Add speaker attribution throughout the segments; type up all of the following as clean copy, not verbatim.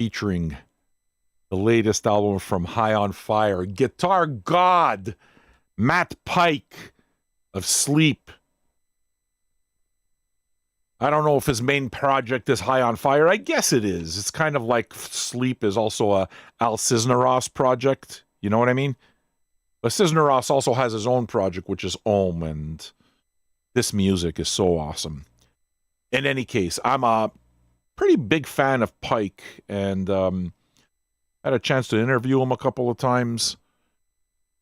Speaker 1: featuring the latest album from High on Fire, guitar god Matt Pike of Sleep. I don't know if his main project is High on Fire. I guess it is. It's kind of like Sleep is also a Al Cisneros project. You know what I mean? But Cisneros also has his own project, which is Ohm, and this music is so awesome. In any case, I'm a pretty big fan of Pike, and had a chance to interview him a couple of times.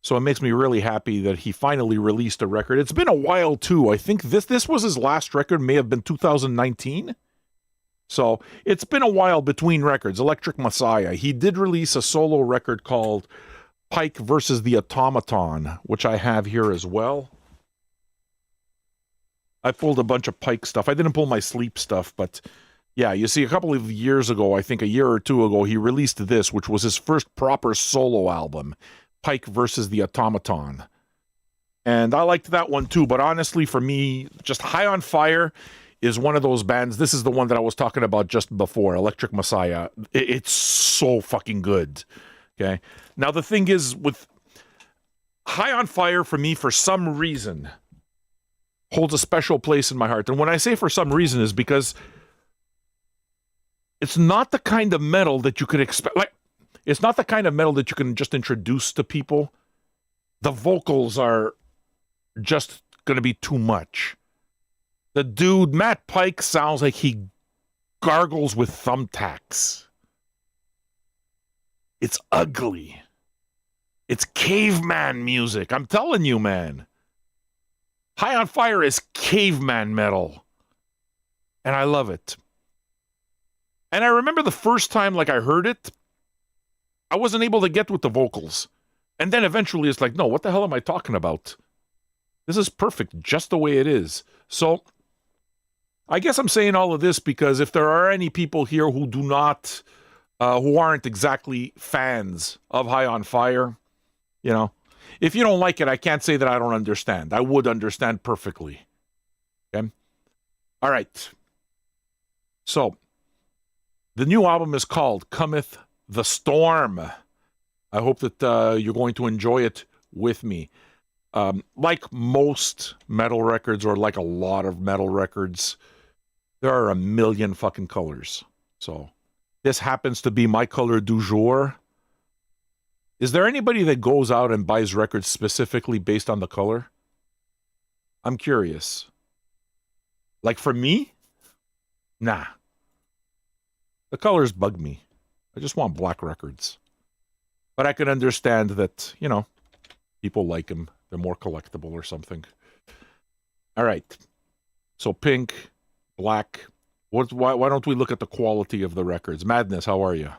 Speaker 1: So it makes me really happy that he finally released a record. It's been a while, too. I think this was his last record, may have been 2019. So it's been a while between records. Electric Messiah. He did release a solo record called Pike versus the Automaton, which I have here as well. I pulled a bunch of Pike stuff. I didn't pull my Sleep stuff, but yeah, you see, a couple of years ago, I think a year or two ago, he released this, which was his first proper solo album, Pike versus the Automaton. And I liked that one too, but honestly, for me, just High on Fire is one of those bands. This is the one that I was talking about just before, Electric Messiah. It's so fucking good. Okay. Now, the thing is, with High on Fire, for me, for some reason, holds a special place in my heart. And when I say for some reason is because it's not the kind of metal that you could expect. Like, it's not the kind of metal that you can just introduce to people. The vocals are just going to be too much. The dude, Matt Pike, sounds like he gargles with thumbtacks. It's ugly. It's caveman music. I'm telling you, man. High on Fire is caveman metal. And I love it. And I remember the first time, like, I heard it, I wasn't able to get with the vocals. And then eventually it's like, no, what the hell am I talking about? This is perfect, just the way it is. So, I guess I'm saying all of this because if there are any people here who do not, who aren't exactly fans of High on Fire, you know, if you don't like it, I can't say that I don't understand. I would understand perfectly. Okay? All right. So, the new album is called Cometh the Storm. I hope that you're going to enjoy it with me. Like most metal records, or like a lot of metal records, there are a million fucking colors. So, this happens to be my color du jour. Is there anybody that goes out and buys records specifically based on the color? I'm curious. Like for me? Nah. The colors bug me. I just want black records. But I can understand that, you know, people like them. They're more collectible or something. All right. So pink, black. Why don't we look at the quality of the records? Madness, how are you?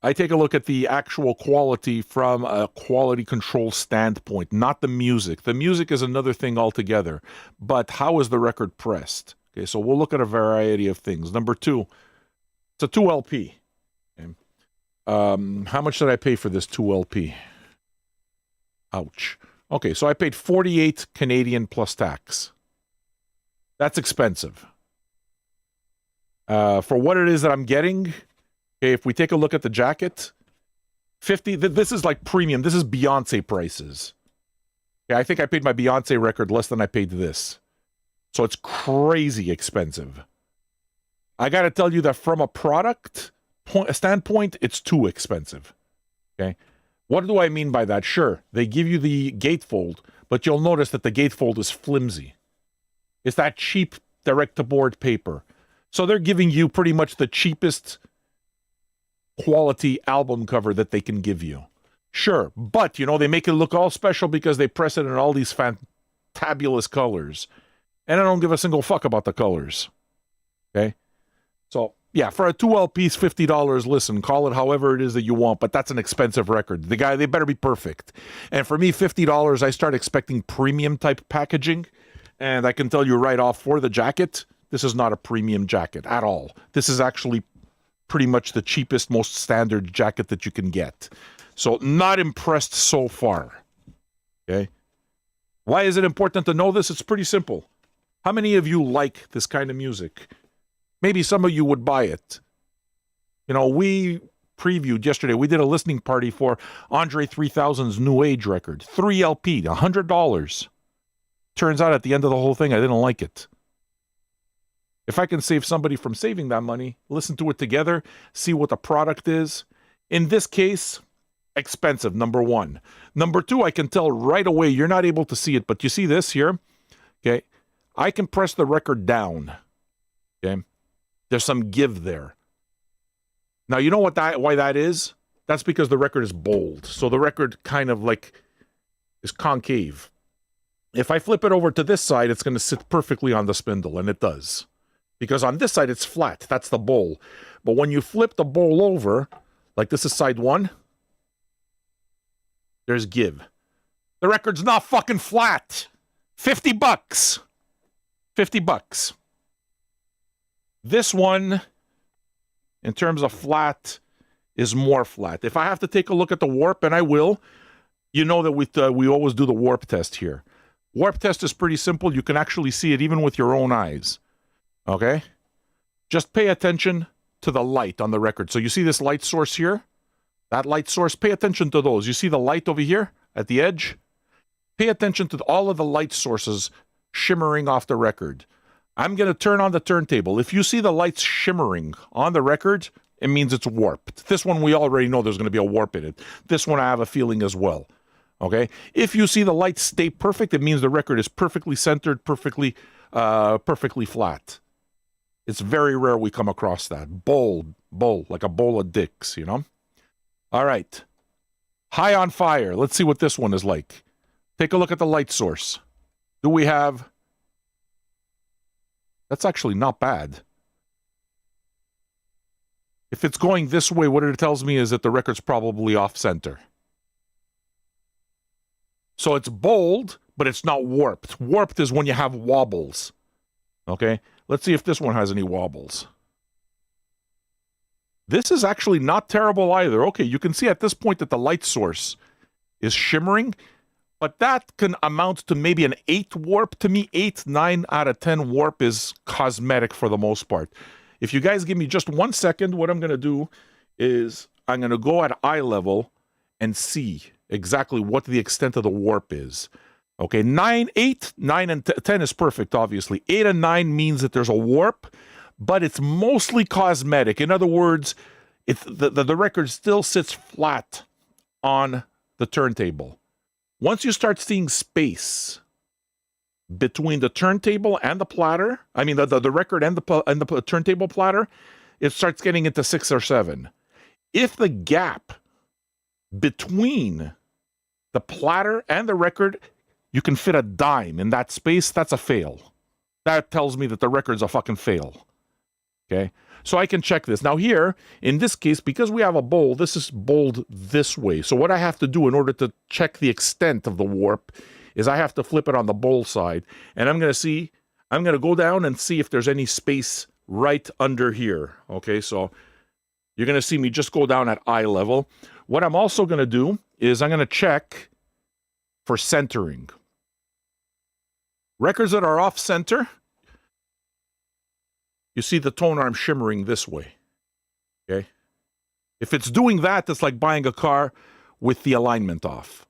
Speaker 1: I take a look at the actual quality from a quality control standpoint, not the music. The music is another thing altogether. But how is the record pressed? Okay, so we'll look at a variety of things. Number two, it's a 2LP. Okay. How much did I pay for this 2LP? Ouch. Okay, so I paid 48 Canadian plus tax. That's expensive. For what it is that I'm getting, okay, if we take a look at the jacket, 50, this is like premium. This is Beyonce prices. Okay, I think I paid my Beyonce record less than I paid this. So it's crazy expensive. I got to tell you that from a product standpoint, it's too expensive. Okay. What do I mean by that? Sure, they give you the gatefold, but you'll notice that the gatefold is flimsy. It's that cheap direct-to-board paper. So they're giving you pretty much the cheapest quality album cover that they can give you. Sure, but, you know, they make it look all special because they press it in all these fantabulous colors. And I don't give a single fuck about the colors. Okay? So, yeah, for a 2LP's $50, listen, call it however it is that you want, but that's an expensive record. They better be perfect. And for me, $50, I start expecting premium type packaging. And I can tell you right off, for the jacket, this is not a premium jacket at all. This is actually pretty much the cheapest, most standard jacket that you can get. So, not impressed so far. Okay? Why is it important to know this? It's pretty simple. How many of you like this kind of music? Maybe some of you would buy it. You know, we previewed yesterday, we did a listening party for Andre 3000's New Age record. 3 LP, $100. Turns out at the end of the whole thing, I didn't like it. If I can save somebody from saving that money, listen to it together, see what the product is. In this case, expensive, number one. Number two, I can tell right away, you're not able to see it, but you see this here? Okay. I can press the record down. Okay. There's some give there. Now, you know why that is? That's because the record is bold. So the record kind of like is concave. If I flip it over to this side, it's going to sit perfectly on the spindle, and it does. Because on this side, it's flat. That's the bowl. But when you flip the bowl over, like this is side one, there's give. The record's not fucking flat. $50. $50. This one, in terms of flat, is more flat. If I have to take a look at the warp, and I will, you know that we always do the warp test here. Warp test is pretty simple. You can actually see it even with your own eyes. Okay? Just pay attention to the light on the record. So you see this light source here? That light source, pay attention to those. You see the light over here at the edge? Pay attention to all of the light sources shimmering off the record. I'm going to turn on the turntable. If you see the lights shimmering on the record, it means it's warped. This one, we already know there's going to be a warp in it. This one, I have a feeling as well. Okay? If you see the lights stay perfect, it means the record is perfectly centered, perfectly flat. It's very rare we come across that. Bowl, like a bowl of dicks, you know? All right. High on Fire. Let's see what this one is like. Take a look at the light source. Do we have... That's actually not bad. If it's going this way, what it tells me is that the record's probably off-center. So it's bold, but it's not warped. Warped is when you have wobbles. Okay? Let's see if this one has any wobbles. This is actually not terrible either. Okay, you can see at this point that the light source is shimmering, but that can amount to maybe an 8 warp. To me, 8, 9 out of 10 warp is cosmetic for the most part. If you guys give me just 1 second, what I'm going to do is I'm going to go at eye level and see exactly what the extent of the warp is. Okay, 8, 9, and 10 is perfect, obviously. 8 and 9 means that there's a warp, but it's mostly cosmetic. In other words, the record still sits flat on the turntable. Once you start seeing space between the turntable and the platter, I mean the record and the turntable platter, it starts getting into 6 or 7. If the gap between the platter and the record, you can fit a dime in that space, that's a fail. That tells me that the record's a fucking fail. Okay? So I can check this. Now here, in this case, because we have a bowl, this is bowled this way. So what I have to do in order to check the extent of the warp is I have to flip it on the bowl side. And I'm going to go down and see if there's any space right under here. Okay, so you're going to see me just go down at eye level. What I'm also going to do is I'm going to check for centering. Records that are off center, you see the tone arm shimmering this way. Okay? If it's doing that, it's like buying a car with the alignment off.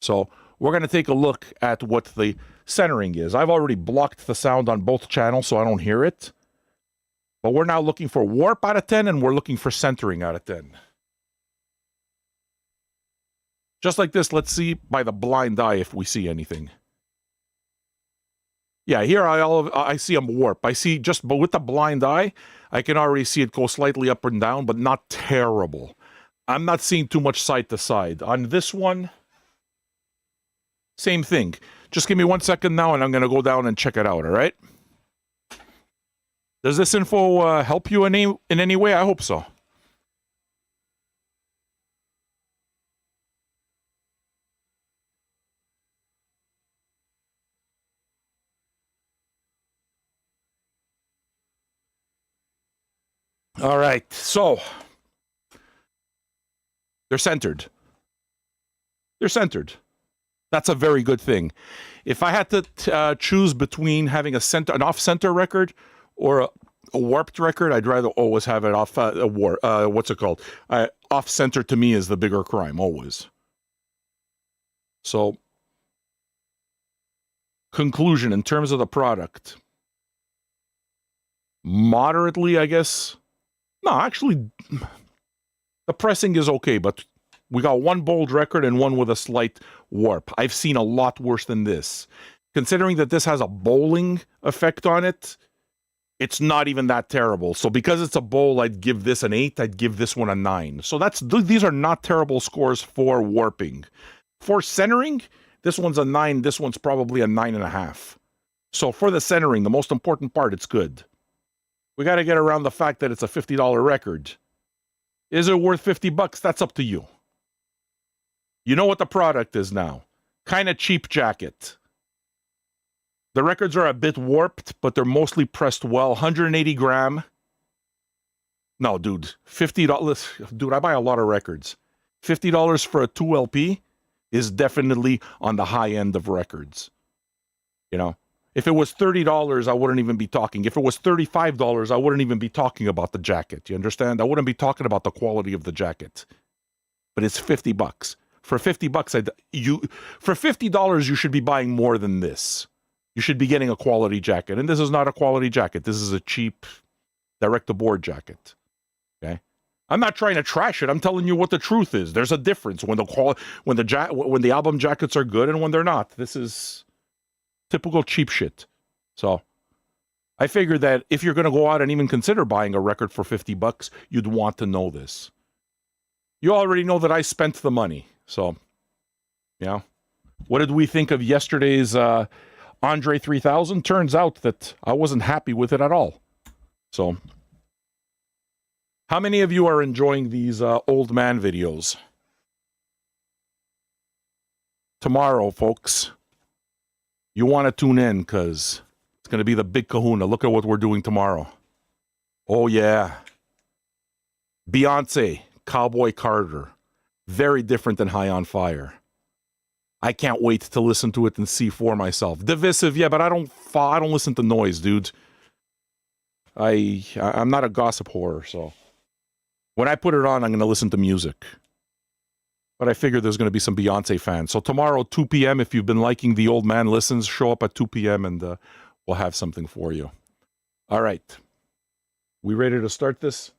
Speaker 1: So we're going to take a look at what the centering is. I've already blocked the sound on both channels so I don't hear it. But we're now looking for warp out of 10 and we're looking for centering out of 10. Just like this, let's see by the blind eye if we see anything. Yeah, here I see a warp. I see but with the blind eye, I can already see it go slightly up and down, but not terrible. I'm not seeing too much side to side. On this one, same thing. Just give me 1 second now, and I'm going to go down and check it out, all right? Does this info help you in any way? I hope so. All right, so they're centered. They're centered. That's a very good thing. If I had to choose between having an off-center record or a warped record, I'd rather always have it off what's it called? Off center to me is the bigger crime, always. So, conclusion in terms of the product. Moderately, I guess. No, actually, the pressing is okay, but we got one bold record and one with a slight warp. I've seen a lot worse than this. Considering that this has a bowling effect on it, it's not even that terrible. So because it's a bowl, I'd give this an 8. I'd give this one a 9. So these are not terrible scores for warping. For centering, this one's a 9. This one's probably a 9.5. So for the centering, the most important part, it's good. We got to get around the fact that it's a $50 record. Is it worth $50? That's up to you. You know what the product is now. Kind of cheap jacket. The records are a bit warped, but they're mostly pressed well. 180 gram. No, dude. $50. Dude, I buy a lot of records. $50 for a 2 LP is definitely on the high end of records. You know? If it was $30, I wouldn't even be talking. If it was $35, I wouldn't even be talking about the jacket. You understand? I wouldn't be talking about the quality of the jacket. But it's $50. For $50, for $50, you should be buying more than this. You should be getting a quality jacket. And this is not a quality jacket. This is a cheap direct-to-board jacket. Okay? I'm not trying to trash it. I'm telling you what the truth is. There's a difference when the album jackets are good and when they're not. This is typical cheap shit. So I figured that if you're going to go out and even consider buying a record for $50, you'd want to know this. You already know that I spent the money. So, you know, what did we think of yesterday's Andre 3000? Turns out that I wasn't happy with it at all. So, how many of you are enjoying these old man videos? Tomorrow, folks, you want to tune in because it's going to be the big kahuna. Look at what we're doing tomorrow. Oh, yeah. Beyonce, Cowboy Carter. Very different than High on Fire. I can't wait to listen to it and see for myself. Divisive, yeah, but I don't listen to noise, dude. I'm not a gossip whore, so when I put it on, I'm going to listen to music. But I figure there's going to be some Beyonce fans. So tomorrow, 2 p.m., if you've been liking the Old Man Listens, show up at 2 p.m. and we'll have something for you. All right. We ready to start this?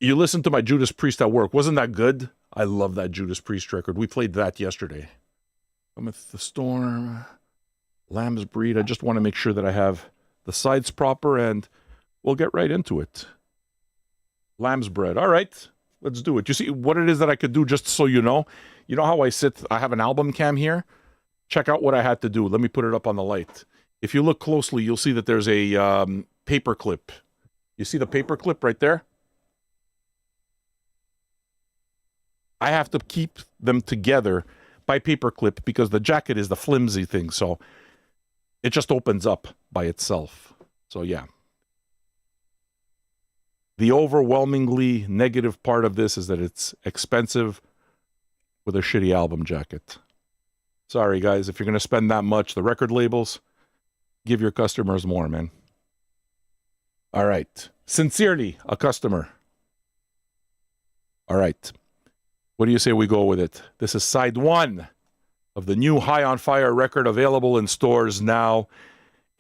Speaker 1: You listened to my Judas Priest at work. Wasn't that good? I love that Judas Priest record. We played that yesterday. Cometh the Storm, Lamb's Breed. I just want to make sure that I have the sides proper, and we'll get right into it. Lamb's Bread. All right, let's do it. You see what it is that I could do, just so you know? You know how I sit? I have an album cam here. Check out what I had to do. Let me put it up on the light. If you look closely, you'll see that there's a paper clip. You see the paper clip right there? I have to keep them together by paperclip because the jacket is the flimsy thing, so it just opens up by itself. So yeah. The overwhelmingly negative part of this is that it's expensive with a shitty album jacket. Sorry, guys, if you're going to spend that much, the record labels, give your customers more, man. All right. Sincerely, a customer. All right. What do you say we go with it? This is side 1 of the new High on Fire record, available in stores now,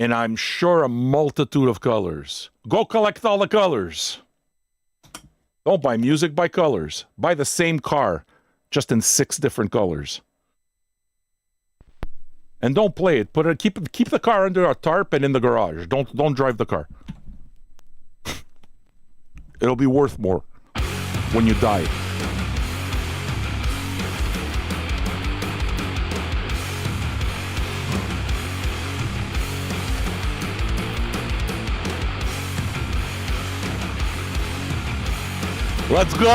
Speaker 1: and I'm sure a multitude of colors. Go collect all the colors. Don't buy music, buy colors. Buy the same car, just in 6 different colors. And don't play it. Keep the car under a tarp and in the garage. Don't drive the car. It'll be worth more when you die. Let's go!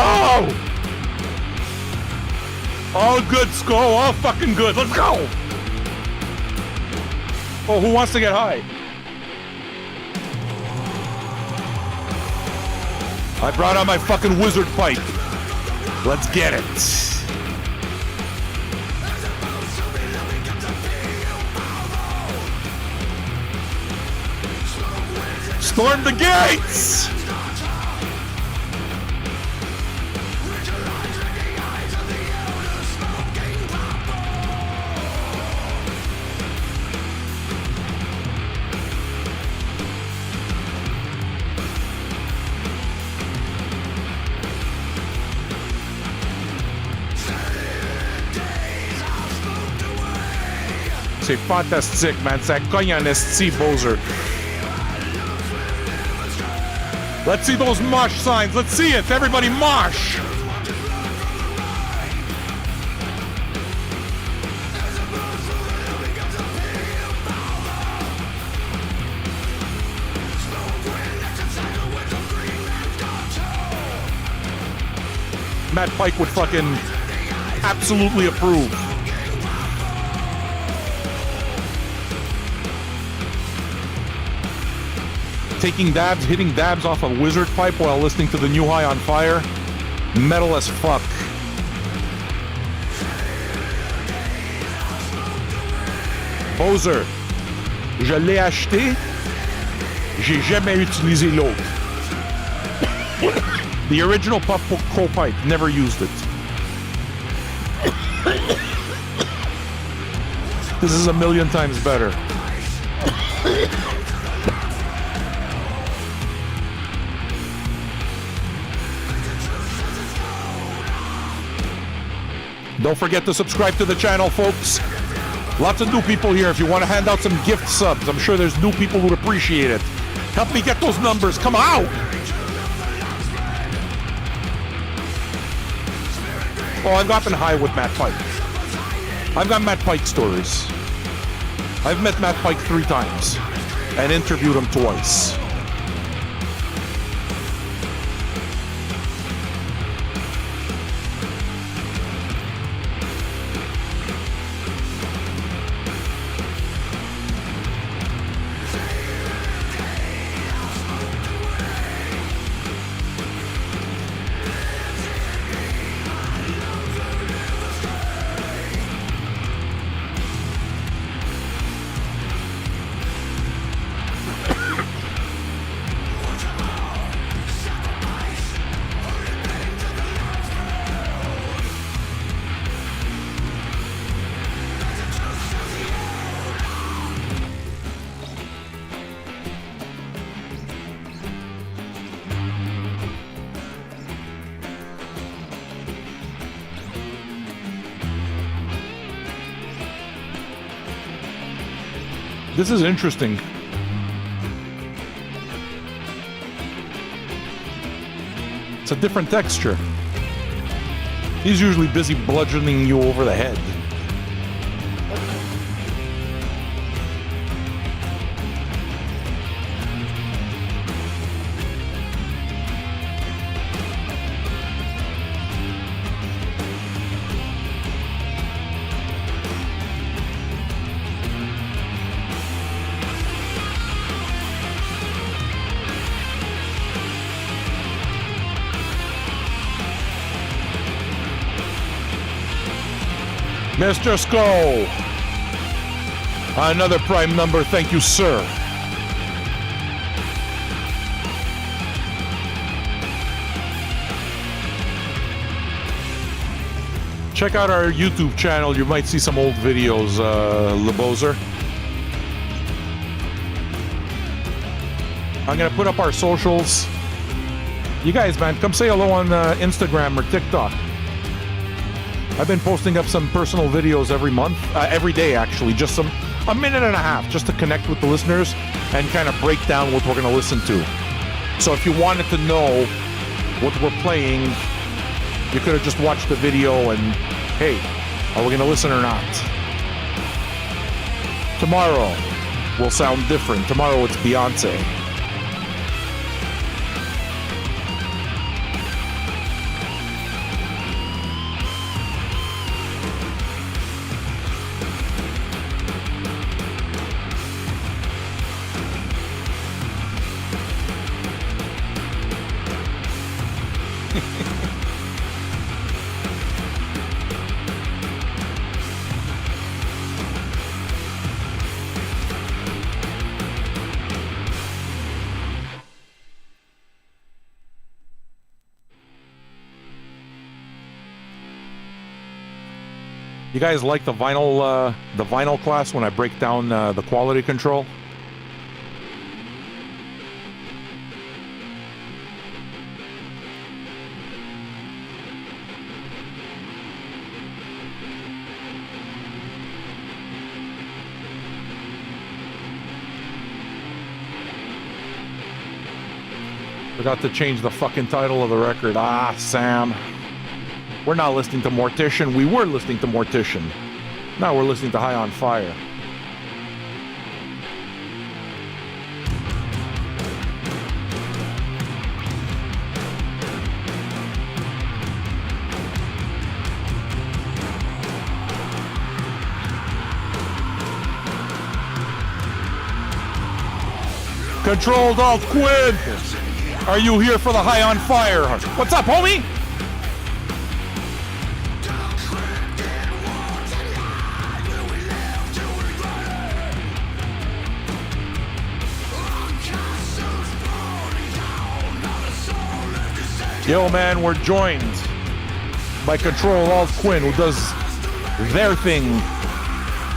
Speaker 1: All good, Sko. All fucking good. Let's go! Oh, who wants to get high? I brought out my fucking wizard pipe. Let's get it. Storm the gates! C'est fantastique, man. Ça cogne en esti, Bozer. Let's see those mosh signs. Let's see it. Everybody mosh. Matt Pike would fucking absolutely approve. Taking dabs, hitting dabs off a wizard pipe while listening to the new High on Fire. Metal as fuck. Bozer, je l'ai acheté, j'ai jamais utilisé l'autre. The original Puff Crow pipe, never used it. This is a million times better. Don't forget to subscribe to the channel, folks. Lots of new people here. If you want to hand out some gift subs, I'm sure there's new people who'd appreciate it. Help me get those numbers. Come out! Oh, I've gotten high with Matt Pike. I've got Matt Pike stories. I've met Matt Pike 3 times and interviewed him twice. This is interesting. It's a different texture. He's usually busy bludgeoning you over the head. Mr. Skull, another prime number, thank you, sir. Check out our YouTube channel, you might see some old videos, LeBozer. I'm gonna put up our socials. You guys, man, come say hello on Instagram or TikTok. I've been posting up some personal videos every day actually, just a minute and a half, just to connect with the listeners and kind of break down what we're going to listen to. So if you wanted to know what we're playing, you could have just watched the video and, hey, are we going to listen or not? Tomorrow will sound different. Tomorrow it's Beyonce. You guys like the vinyl class when I break down the quality control? Forgot to change the fucking title of the record. Ah, Sam. We're not listening to Mortician. We were listening to Mortician. Now we're listening to High on Fire. Controlled Alt Quinn! Are you here for the High on Fire? What's up, homie? Yo, man, we're joined by Control Alt Quinn, who does their thing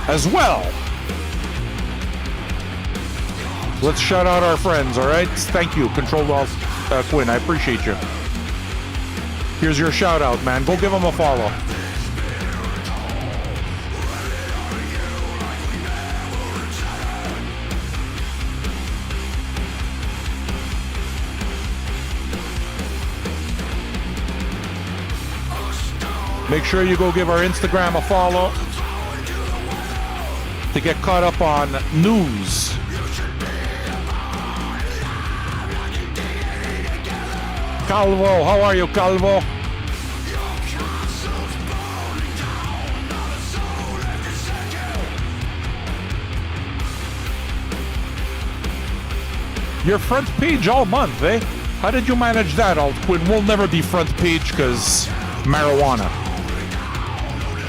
Speaker 1: as well. Let's shout out our friends, all right? Thank you, Control Alt Quinn. I appreciate you. Here's your shout out, man. Go give him a follow. Make sure you go give our Instagram a follow to get caught up on news. Calvo, how are you, Calvo? Your front page all month, eh? How did you manage that, Alt Quinn? We'll never be front page because marijuana.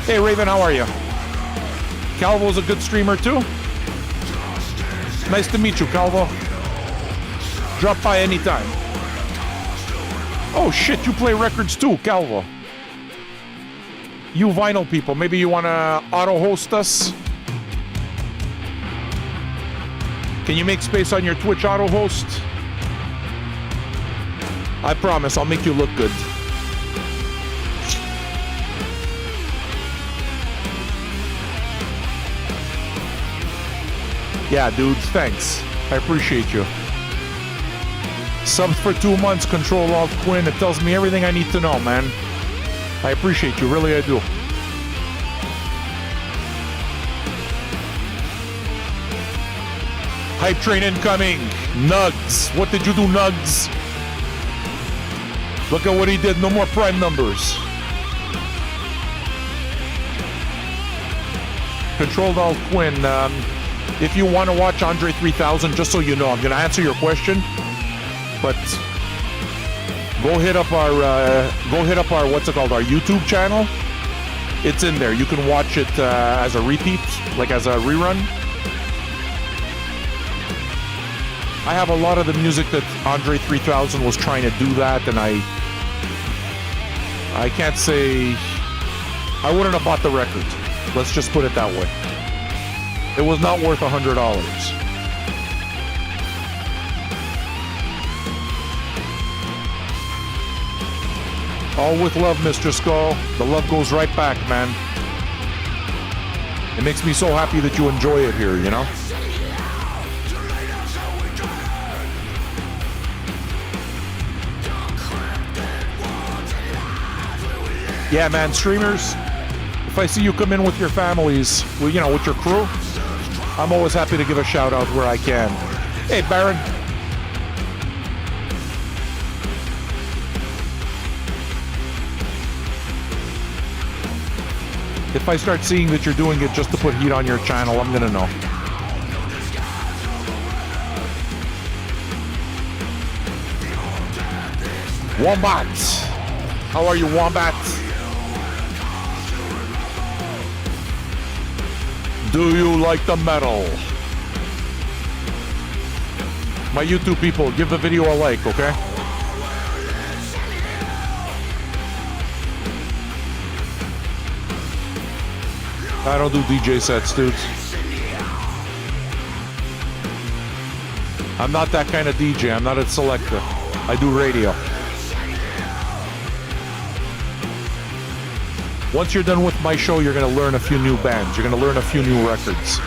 Speaker 1: Hey, Raven, how are you? Calvo's a good streamer, too? Nice to meet you, Calvo. Drop by anytime. Oh, shit, you play records, too, Calvo. You vinyl people, maybe you want to auto-host us? Can you make space on your Twitch auto-host? I promise, I'll make you look good. Yeah, dudes, thanks. I appreciate you. Subs for 2 months, Control Alt Quinn. It tells me everything I need to know, man. I appreciate you, really I do. Hype train incoming. Nugs. What did you do, Nugs? Look at what he did. No more prime numbers. Controlled Alt Quinn. If you want to watch Andre 3000, just so you know, I'm going to answer your question. But go hit up our what's it called, our YouTube channel. It's in there. You can watch it as a repeat, like as a rerun. I have a lot of the music that Andre 3000 was trying to do that, and I can't say I wouldn't have bought the record. Let's just put it that way. It was not worth $100. All with love, Mr. Skull. The love goes right back, man. It makes me so happy that you enjoy it here, you know? Yeah, man, streamers, if I see you come in with your families, well, you know, with your crew, I'm always happy to give a shout out where I can. Hey, Baron. If I start seeing that you're doing it just to put heat on your channel, I'm gonna know. Wombat! How are you, Wombat? Do you like the metal? My YouTube people, give the video a like, okay? I don't do DJ sets, dudes. I'm not that kind of DJ. I'm not a selector. I do radio. Once you're done with my show, you're going to learn a few new bands. You're going to learn a few new records.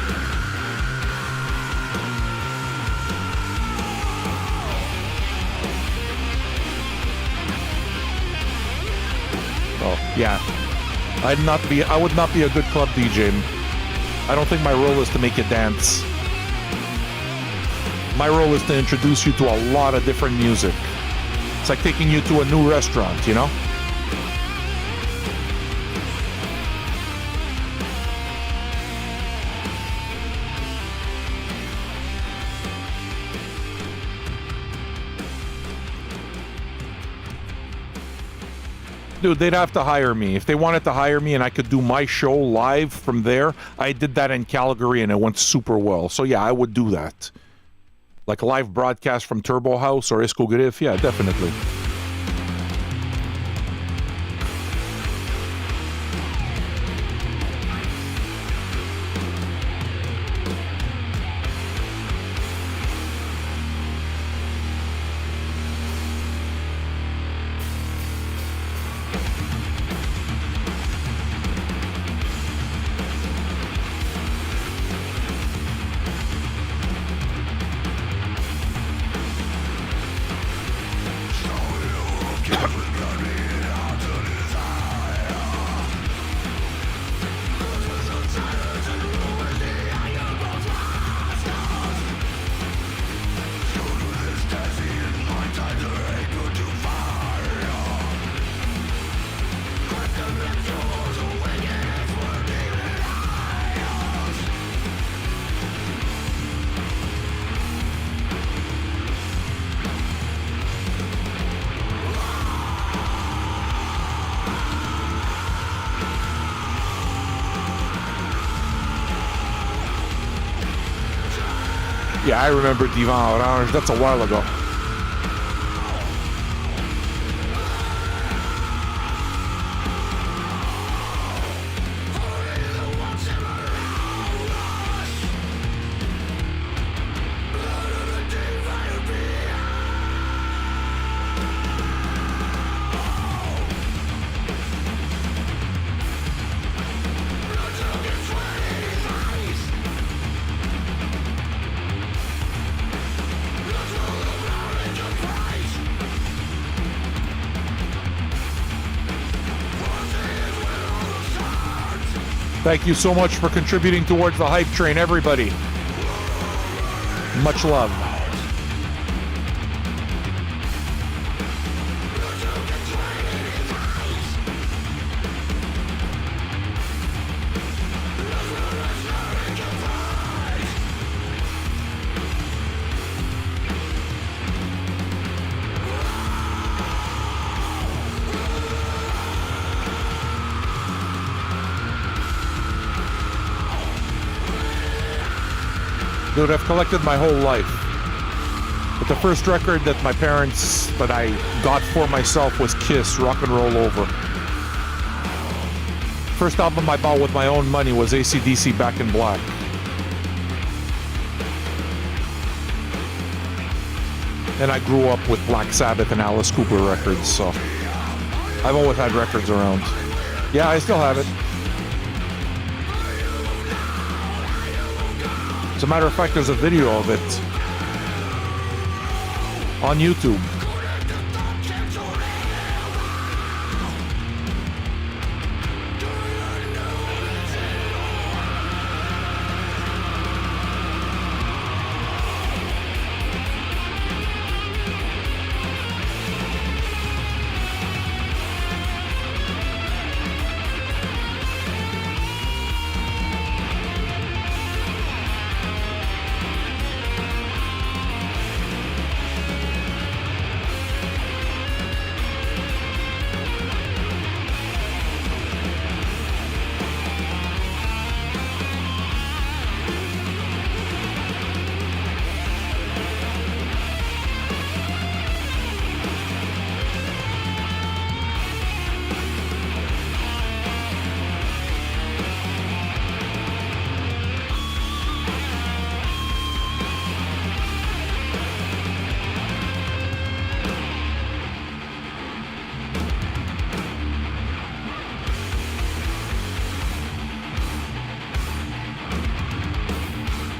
Speaker 1: Oh, yeah. I would not be a good club DJ. I don't think my role is to make you dance. My role is to introduce you to a lot of different music. It's like taking you to a new restaurant, you know? Dude, they'd have to hire me. If they wanted to hire me and I could do my show live from there, I did that in Calgary and it went super well. So yeah, I would do that. Like a live broadcast from Turbo House or Isco Griff, yeah, definitely. Yeah, I remember Divan Orange. That's a while ago. Thank you so much for contributing towards the hype train, everybody. Much love. Dude, I've collected my whole life. But the first record that I got for myself was Kiss, Rock and Roll Over. First album I bought with my own money was AC/DC Back in Black. And I grew up with Black Sabbath and Alice Cooper records, so I've always had records around. Yeah, I still have it. As a matter of fact, there's a video of it on YouTube.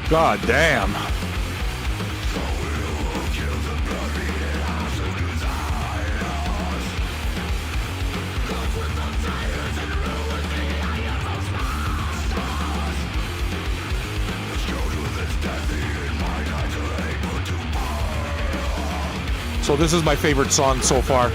Speaker 1: God damn. So this is my favorite song so far.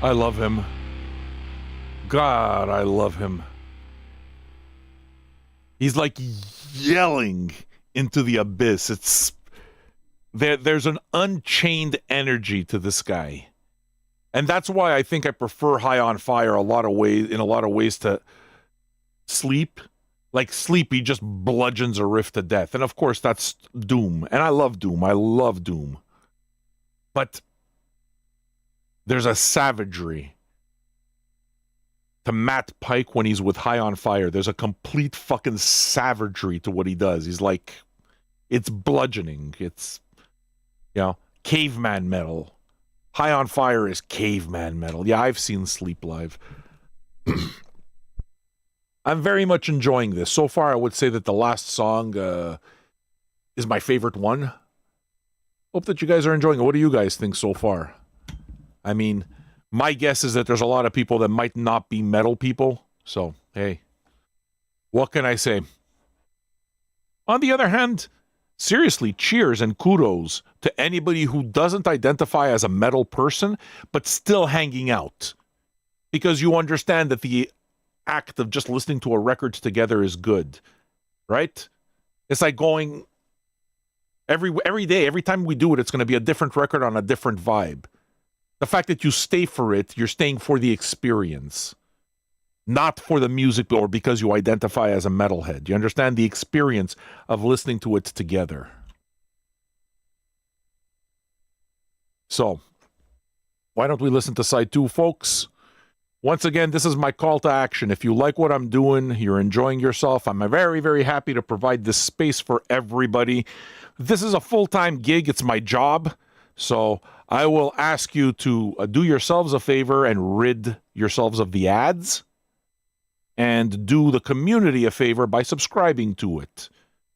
Speaker 1: I love him. God, I love him. He's like yelling into the abyss. It's there's an unchained energy to this guy. And that's why I think I prefer High on Fire in a lot of ways to Sleep. Like Sleep, he just bludgeons a riff to death. And of course that's Doom. And I love Doom. I love Doom. But there's a savagery to Matt Pike when he's with High on Fire. There's a complete fucking savagery to what he does. He's like, it's bludgeoning. It's, caveman metal. High on Fire is caveman metal. Yeah, I've seen Sleep live. I'm very much enjoying this. So far, I would say that the last song is my favorite one. Hope that you guys are enjoying it. What do you guys think so far? I mean, my guess is that there's a lot of people that might not be metal people. So, hey, what can I say? On the other hand, seriously, cheers and kudos to anybody who doesn't identify as a metal person, but still hanging out. Because you understand that the act of just listening to a record together is good, right? It's like going every day, every time we do it, it's going to be a different record on a different vibe. The fact that you stay for it, you're staying for the experience, not for the music or because you identify as a metalhead. You understand the experience of listening to it together. So, why don't we listen to side 2, folks? Once again, this is my call to action. If you like what I'm doing, you're enjoying yourself, I'm very, very happy to provide this space for everybody. This is a full-time gig. It's my job. So I will ask you to do yourselves a favor and rid yourselves of the ads, and do the community a favor by subscribing to it.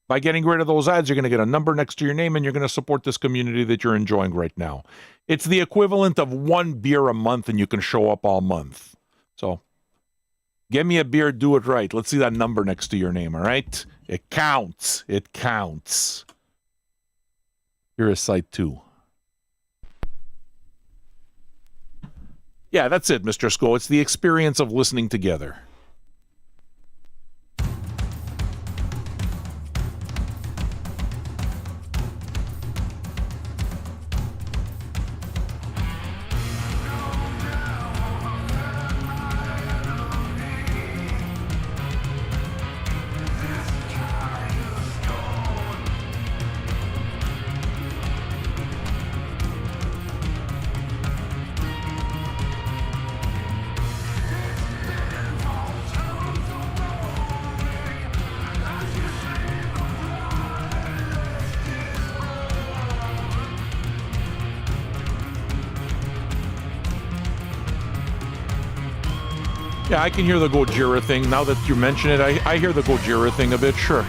Speaker 1: By getting rid of those ads, you're going to get a number next to your name, and you're going to support this community that you're enjoying right now. It's the equivalent of 1 beer a month, and you can show up all month. So get me a beer, do it right. Let's see that number next to your name, all right? It counts. It counts. Here is site 2. Yeah, that's it, Mr. Sko. It's the experience of listening together. Yeah, I can hear the Gojira thing. Now that you mention it, I hear the Gojira thing a bit, sure.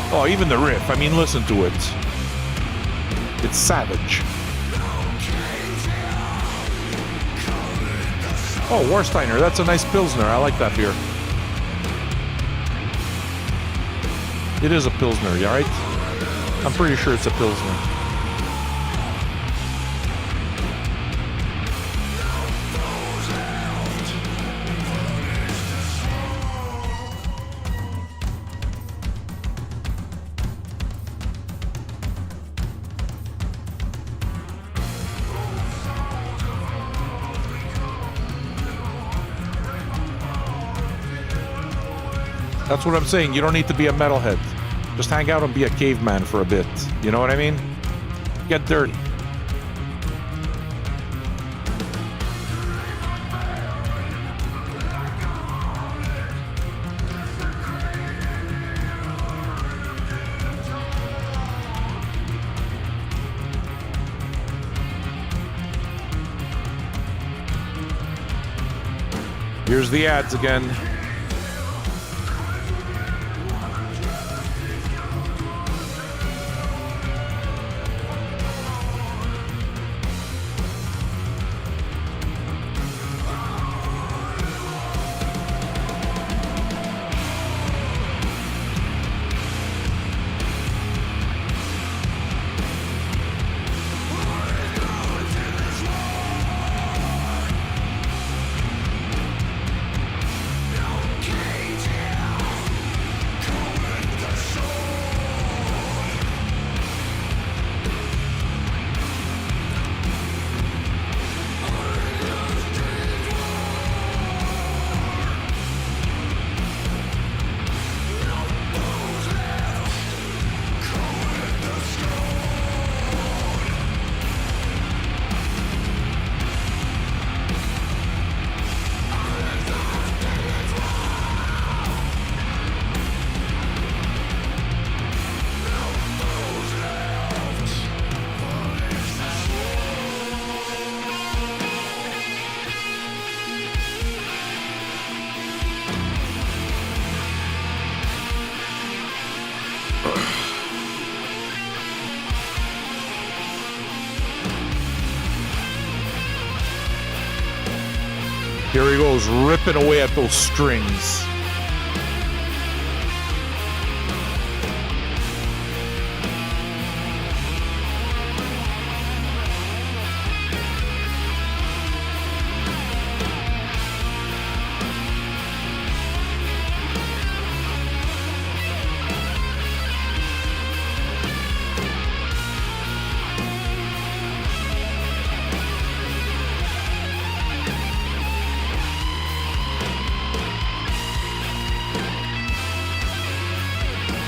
Speaker 1: Oh, even the riff. I mean, listen to it. It's savage. Oh, Warsteiner. That's a nice Pilsner. I like that beer. It is a Pilsner, you alright? I'm pretty sure it's a Pilsner. That's what I'm saying. You don't need to be a metalhead. Just hang out and be a caveman for a bit. You know what I mean? Get dirty. Here's the ads again. Here he goes, ripping away at those strings.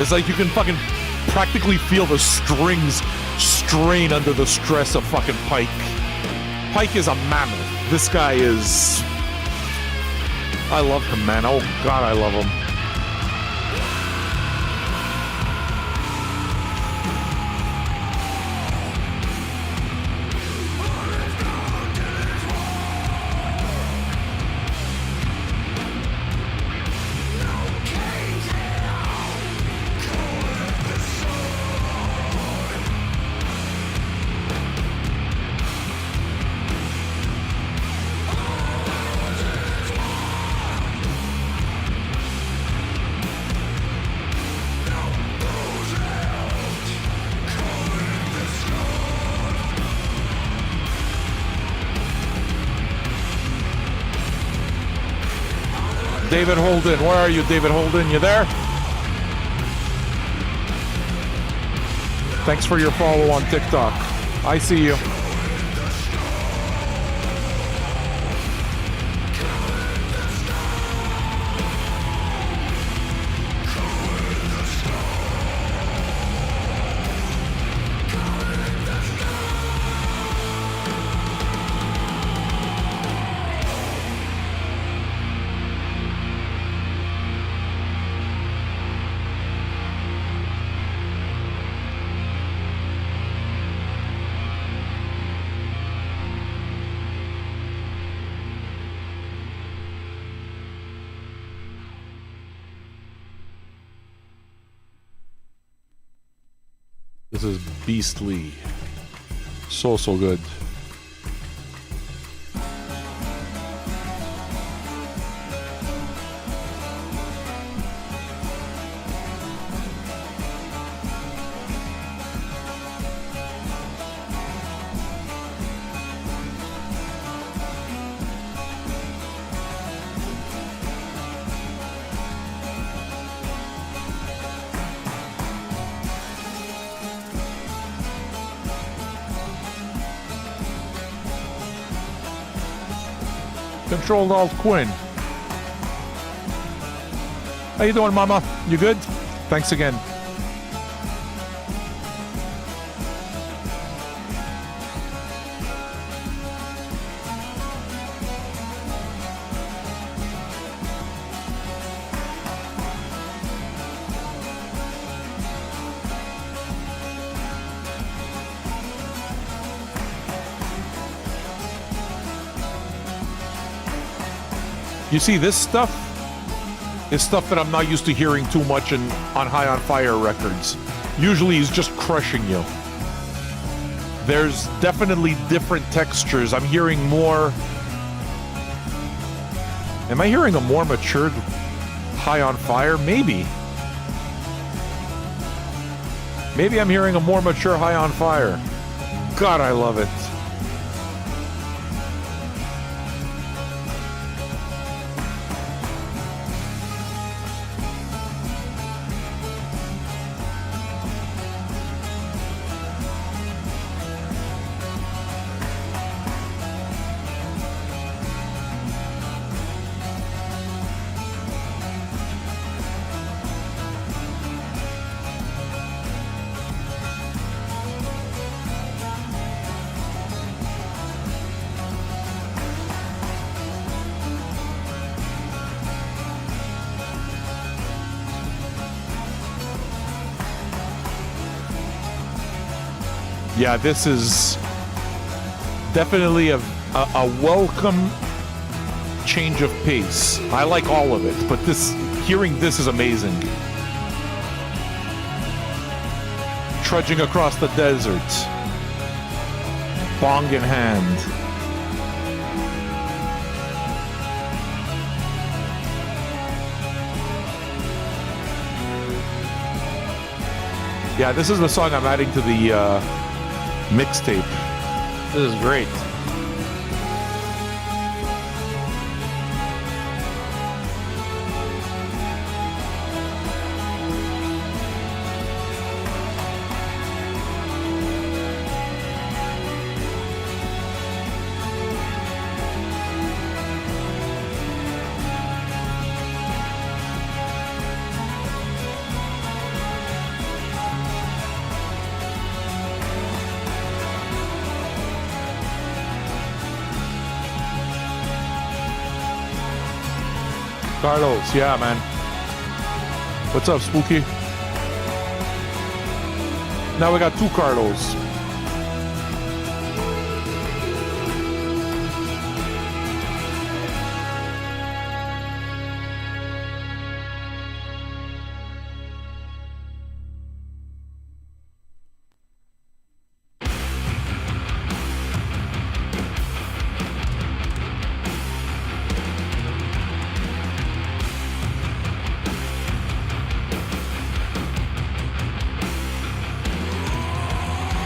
Speaker 1: It's like you can fucking practically feel the strings strain under the stress of fucking Pike. Pike is a mammoth. This guy is... I love him, man. Oh, God, I love him. David Holden, where are you, David Holden? You there? Thanks for your follow on TikTok. I see you. This is beastly. So good. Control Alt Quinn. How you doing, Mama? You good? Thanks again. You see, this stuff is stuff that I'm not used to hearing too much on High on Fire records. Usually he's just crushing you. There's definitely different textures. I'm hearing more... Am I hearing a more matured High on Fire? Maybe. Maybe I'm hearing a more mature High on Fire. God, I love it. Yeah, this is definitely a welcome change of pace. I like all of it, but hearing this is amazing. Trudging across the desert, bong in hand. Yeah, this is the song I'm adding to the mixtape. This is great. Carlos, yeah, man. What's up, Spooky? Now we got two Carlos.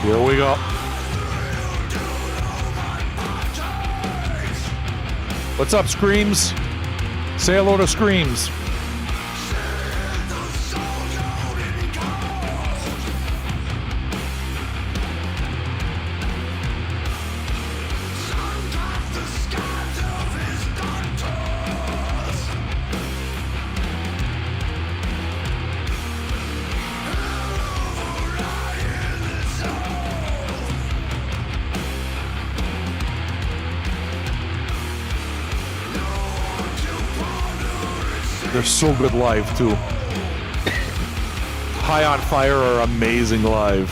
Speaker 1: Here we go. What's up, Screams? Say hello to Screams. They're so good live, too. High on Fire are amazing live.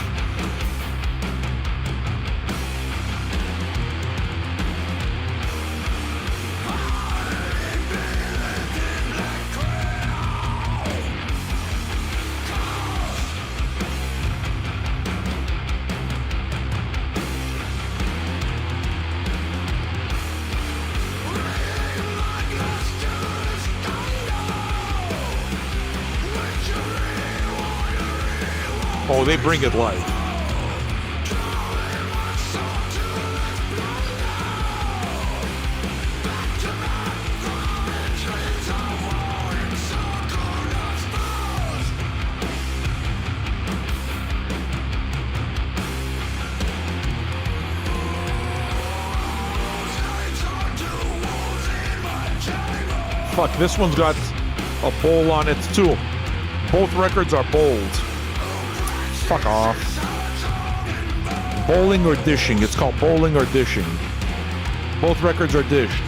Speaker 1: Oh, they bring it live. Fuck, this one's got a bowl on it too. Both records are bowled. Fuck off. Bowling or dishing. It's called bowling or dishing. Both records are dished.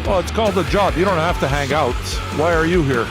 Speaker 1: Well, it's called a job. You don't have to hang out. Why are you here?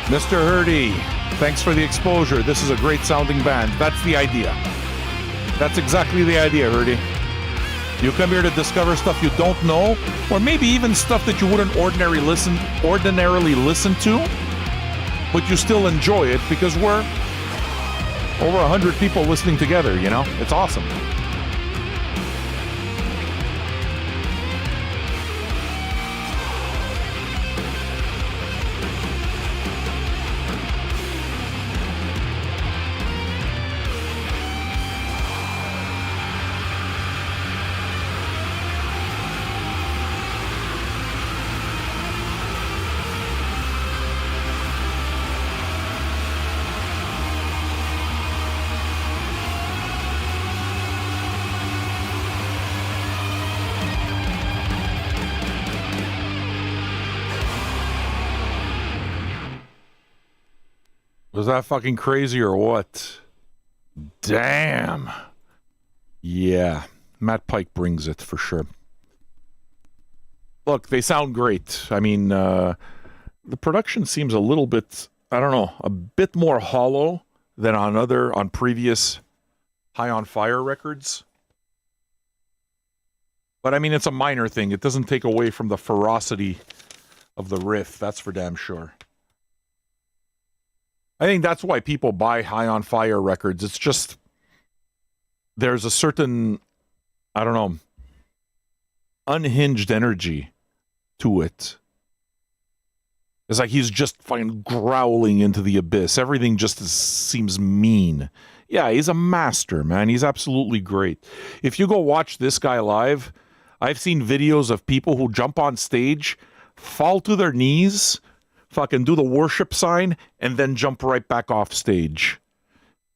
Speaker 1: Mr. Hurdy, thanks for the exposure. This is a great sounding band. That's the idea. That's exactly the idea, Hurdy. You come here to discover stuff you don't know, or maybe even stuff that you wouldn't ordinarily listen to, but you still enjoy it because we're over 100 people listening together, you know? It's awesome. Was that fucking crazy or what? Damn. Yeah. Matt Pike brings it for sure. Look, they sound great. I mean, the production seems a little bit, I don't know, a bit more hollow than on previous High on Fire records. But I mean, it's a minor thing. It doesn't take away from the ferocity of the riff. That's for damn sure. I think that's why people buy High on Fire records. It's just, there's a certain, I don't know, unhinged energy to it. It's like he's just fucking growling into the abyss. Everything just seems mean. Yeah, he's a master, man. He's absolutely great. If you go watch this guy live, I've seen videos of people who jump on stage, fall to their knees, fucking do the worship sign, and then jump right back off stage.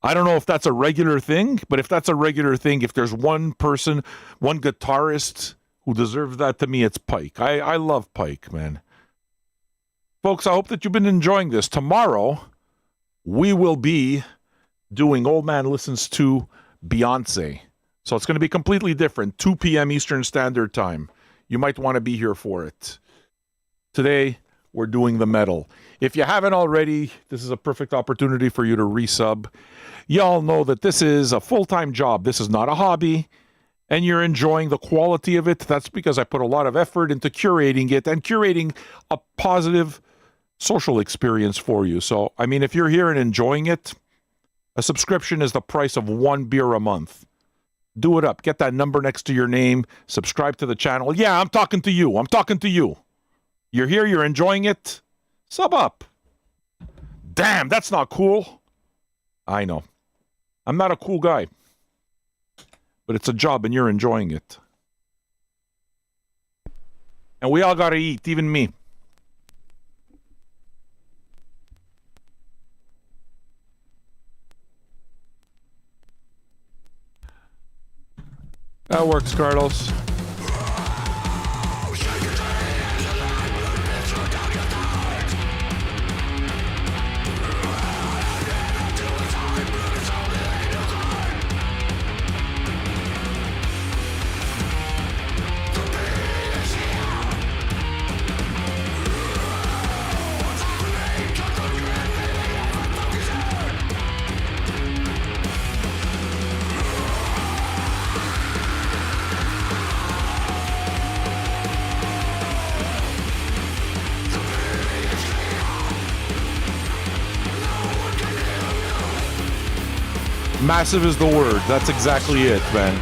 Speaker 1: I don't know if that's a regular thing, but if that's a regular thing, if there's one person, one guitarist who deserves that, to me, it's Pike. I love Pike, man. Folks, I hope that you've been enjoying this. Tomorrow, we will be doing Old Man Listens to Beyonce. So it's going to be completely different. 2 p.m. Eastern Standard Time. You might want to be here for it. Today, we're doing the metal. If you haven't already, this is a perfect opportunity for you to resub. Y'all know that this is a full-time job. This is not a hobby, and you're enjoying the quality of it. That's because I put a lot of effort into curating it and curating a positive social experience for you. So, I mean, if you're here and enjoying it, a subscription is the price of one beer a month. Do it up. Get that number next to your name. Subscribe to the channel. Yeah, I'm talking to you. I'm talking to you. You're here. You're enjoying it. Sub up. Damn, that's not cool. I know. I'm not a cool guy. But it's a job and you're enjoying it. And we all gotta eat, even me. That works, Carlos. Massive is the word. That's exactly it, man.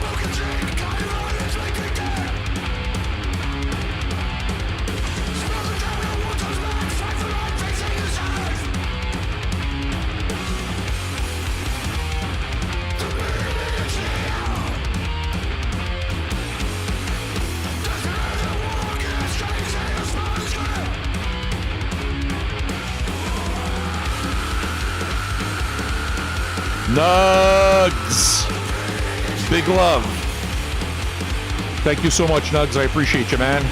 Speaker 1: Nugs! Big love. Thank you so much, Nugs. I appreciate you, man.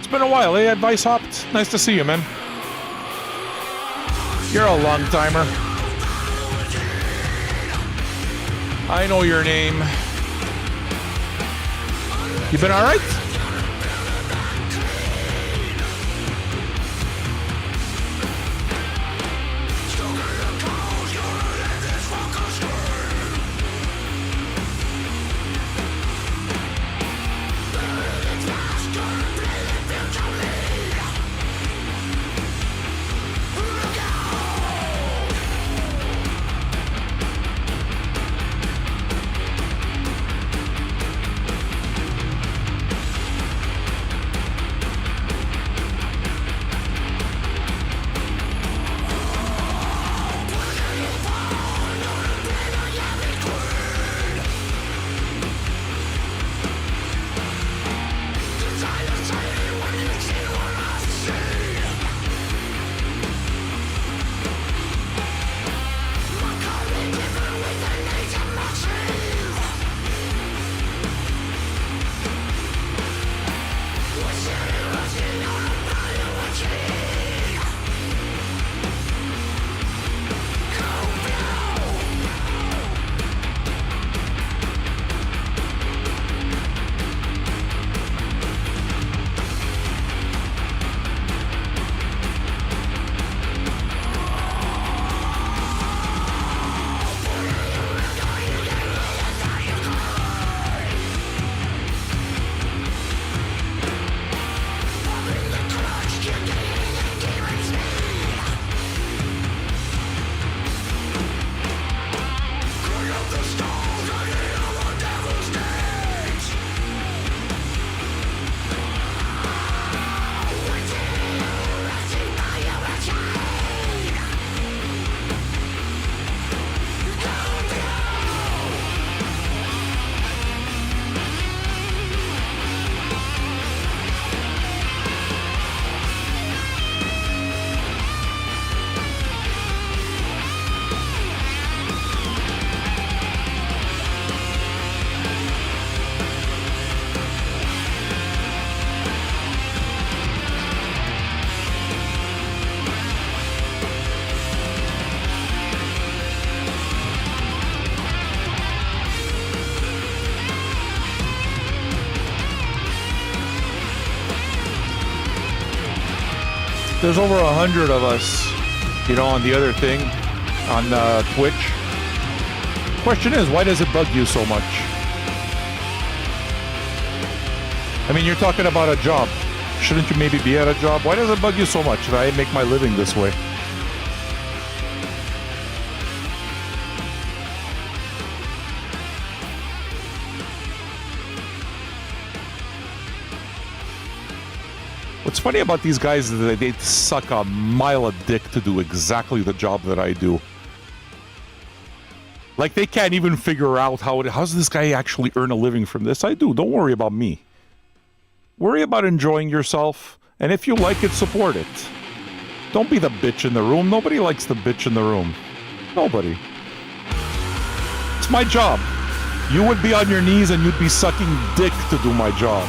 Speaker 1: It's been a while, eh, Advice Hopped? Nice to see you, man. You're a long timer. I know your name. You been alright? there's over 100 of us, on the other thing, on Twitch. Question is, why does it bug you so much? I mean, you're talking about a job. Shouldn't you maybe be at a job? Why does it bug you so much that I make my living this way? What's funny about these guys is that they suck a mile of dick to do exactly the job that I do. Like, they can't even figure out how's this guy actually earn a living from this? I do. Don't worry about me. Worry about enjoying yourself, and if you like it, support it. Don't be the bitch in the room. Nobody likes the bitch in the room. Nobody. It's my job. You would be on your knees and you'd be sucking dick to do my job.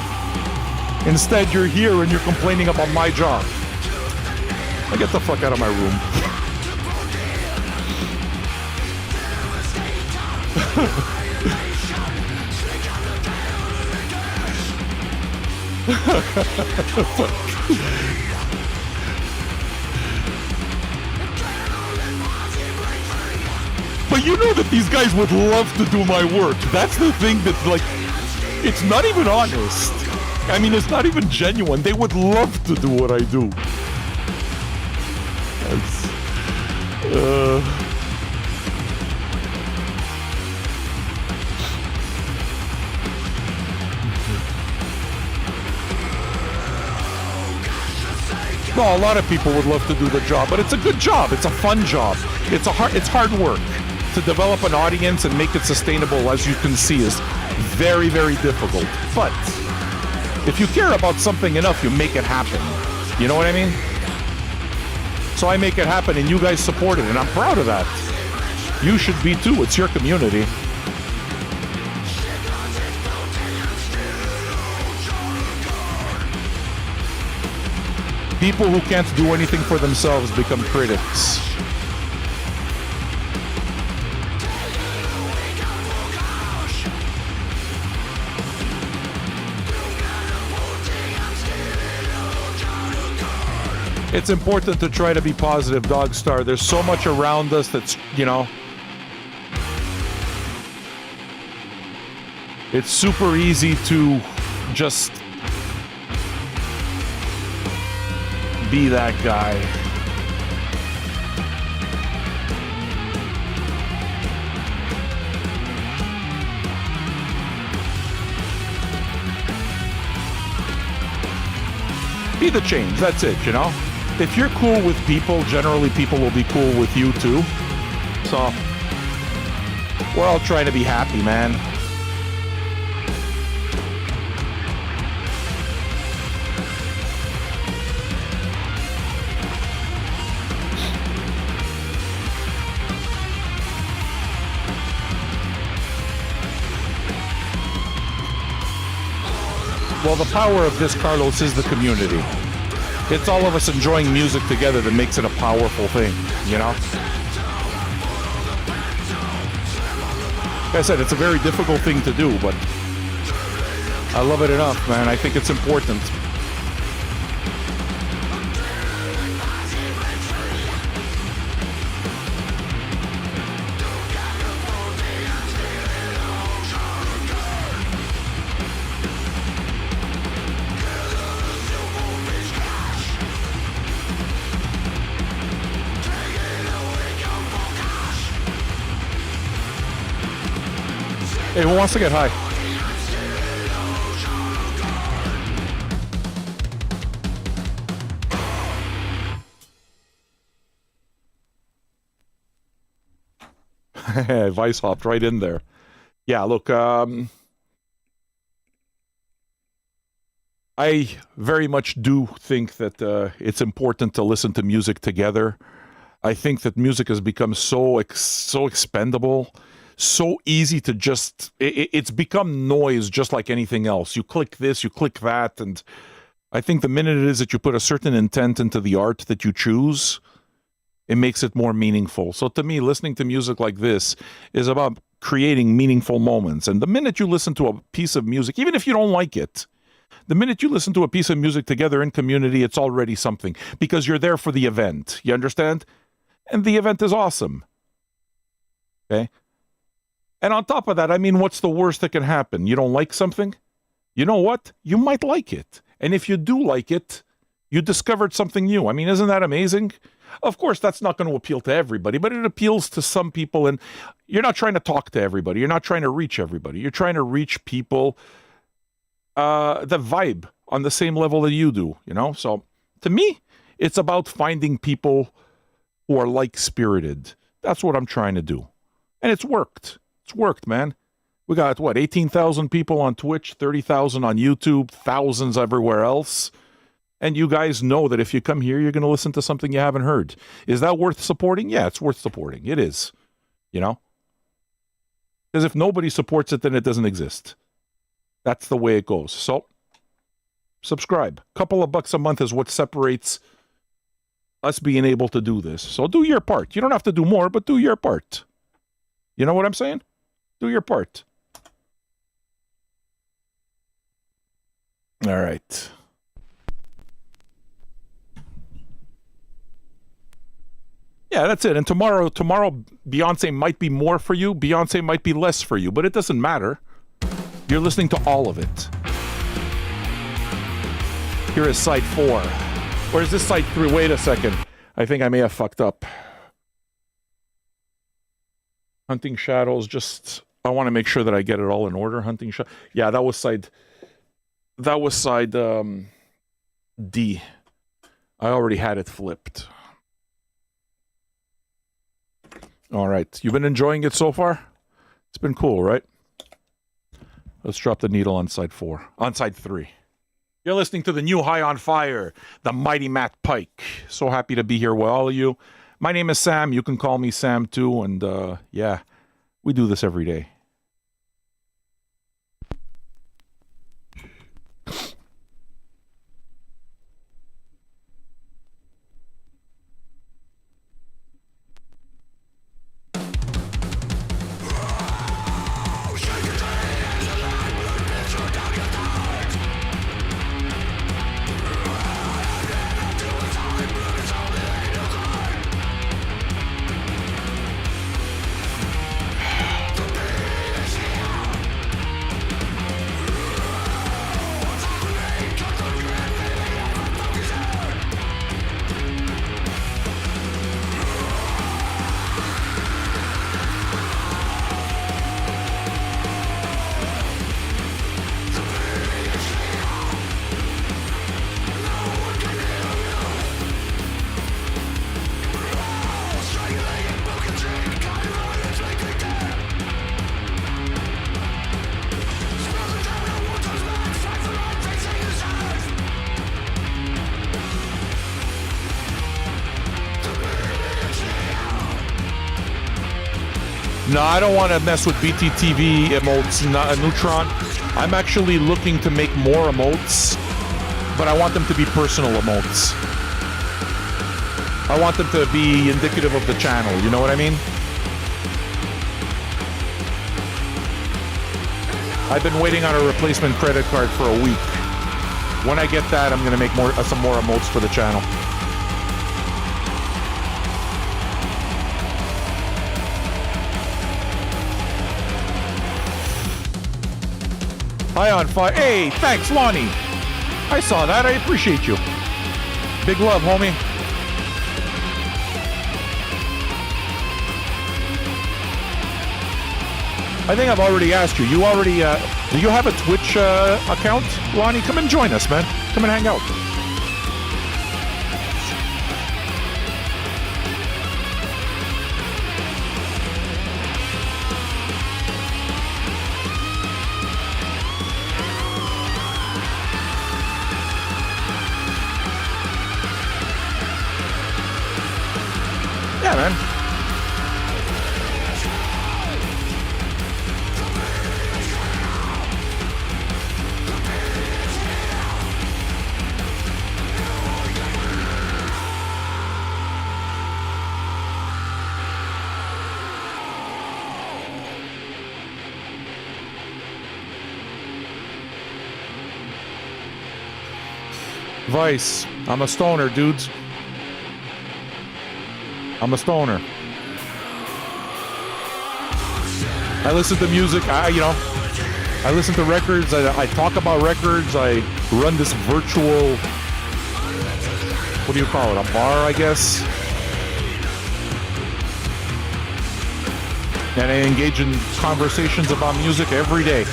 Speaker 1: Instead, you're here and you're complaining about my job. Now get the fuck out of my room. But you know that these guys would love to do my work. That's the thing that's like, it's not even honest. I mean, it's not even genuine. They would love to do what I do. No, a lot of people would love to do the job, but it's a good job. It's a fun job. It's hard work. To develop an audience and make it sustainable, as you can see, is very, very difficult. But if you care about something enough, you make it happen. You know what I mean? So I make it happen and you guys support it, and I'm proud of that. You should be too. It's your community. People who can't do anything for themselves become critics. It's important to try to be positive, Dogstar. There's so much around us that's, it's super easy to just be that guy. Be the change, that's it, If you're cool with people, generally people will be cool with you too. So, we're all trying to be happy, man. Well, the power of this, Carlos, is the community. It's all of us enjoying music together that makes it a powerful thing, Like I said, it's a very difficult thing to do, but I love it enough, man. I think it's important. Hey, who wants to get high? Vice hopped right in there. Yeah, look, I very much do think that it's important to listen to music together. I think that music has become so expendable, so easy to just, it's become noise just like anything else. You click this, you click that, and I think the minute it is that you put a certain intent into the art that you choose, it makes it more meaningful. So to me, listening to music like this is about creating meaningful moments. And the minute you listen to a piece of music, even if you don't like it, The minute you listen to a piece of music together in community, it's already something because you're there for the event. You understand? And the event is awesome. Okay? And on top of that, I mean, what's the worst that can happen? You don't like something? You know what? You might like it. And if you do like it, you discovered something new. I mean, isn't that amazing? Of course, that's not going to appeal to everybody, but it appeals to some people. And you're not trying to talk to everybody. You're not trying to reach everybody. You're trying to reach people that vibe on the same level that you do, you know? So to me, it's about finding people who are like-spirited. That's what I'm trying to do. And it's worked. It's worked, man. We got, 18,000 people on Twitch, 30,000 on YouTube, thousands everywhere else. And you guys know that if you come here, you're going to listen to something you haven't heard. Is that worth supporting? Yeah, it's worth supporting. It is. You know? Because if nobody supports it, then it doesn't exist. That's the way it goes. So, subscribe. Couple of bucks a month is what separates us being able to do this. So do your part. You don't have to do more, but do your part. You know what I'm saying? Do your part. All right. Yeah, that's it. And tomorrow, Beyonce might be more for you. Beyonce might be less for you, but it doesn't matter. You're listening to all of it. Here is side 4. Or is this side 3? Wait a second. I think I may have fucked up. Hunting Shadows, I want to make sure that I get it all in order. Hunting Shadows. Yeah, that was side D. I already had it flipped. All right. You've been enjoying it so far? It's been cool, right? Let's drop the needle on side 4. On side 3. You're listening to the new High on Fire, the mighty Matt Pike. So happy to be here with all of you. My name is Sam. You can call me Sam too. And yeah, we do this every day. No, I don't want to mess with BTTV emotes, Neutron. I'm actually looking to make more emotes, but I want them to be personal emotes. I want them to be indicative of the channel, you know what I mean? I've been waiting on a replacement credit card for a week. When I get that, I'm going to make some more emotes for the channel. High on Fire. Hey, thanks, Lonnie. I saw that. I appreciate you. Big love, homie. I think I've already asked you. You already, do you have a Twitch account, Lonnie? Come and join us, man. Come and hang out. Yeah, man. Vice. I'm a stoner, dudes. I'm a stoner. I listen to music. I listen to records. I talk about records. I run this virtual, what do you call it? A bar, I guess. And I engage in conversations about music every day.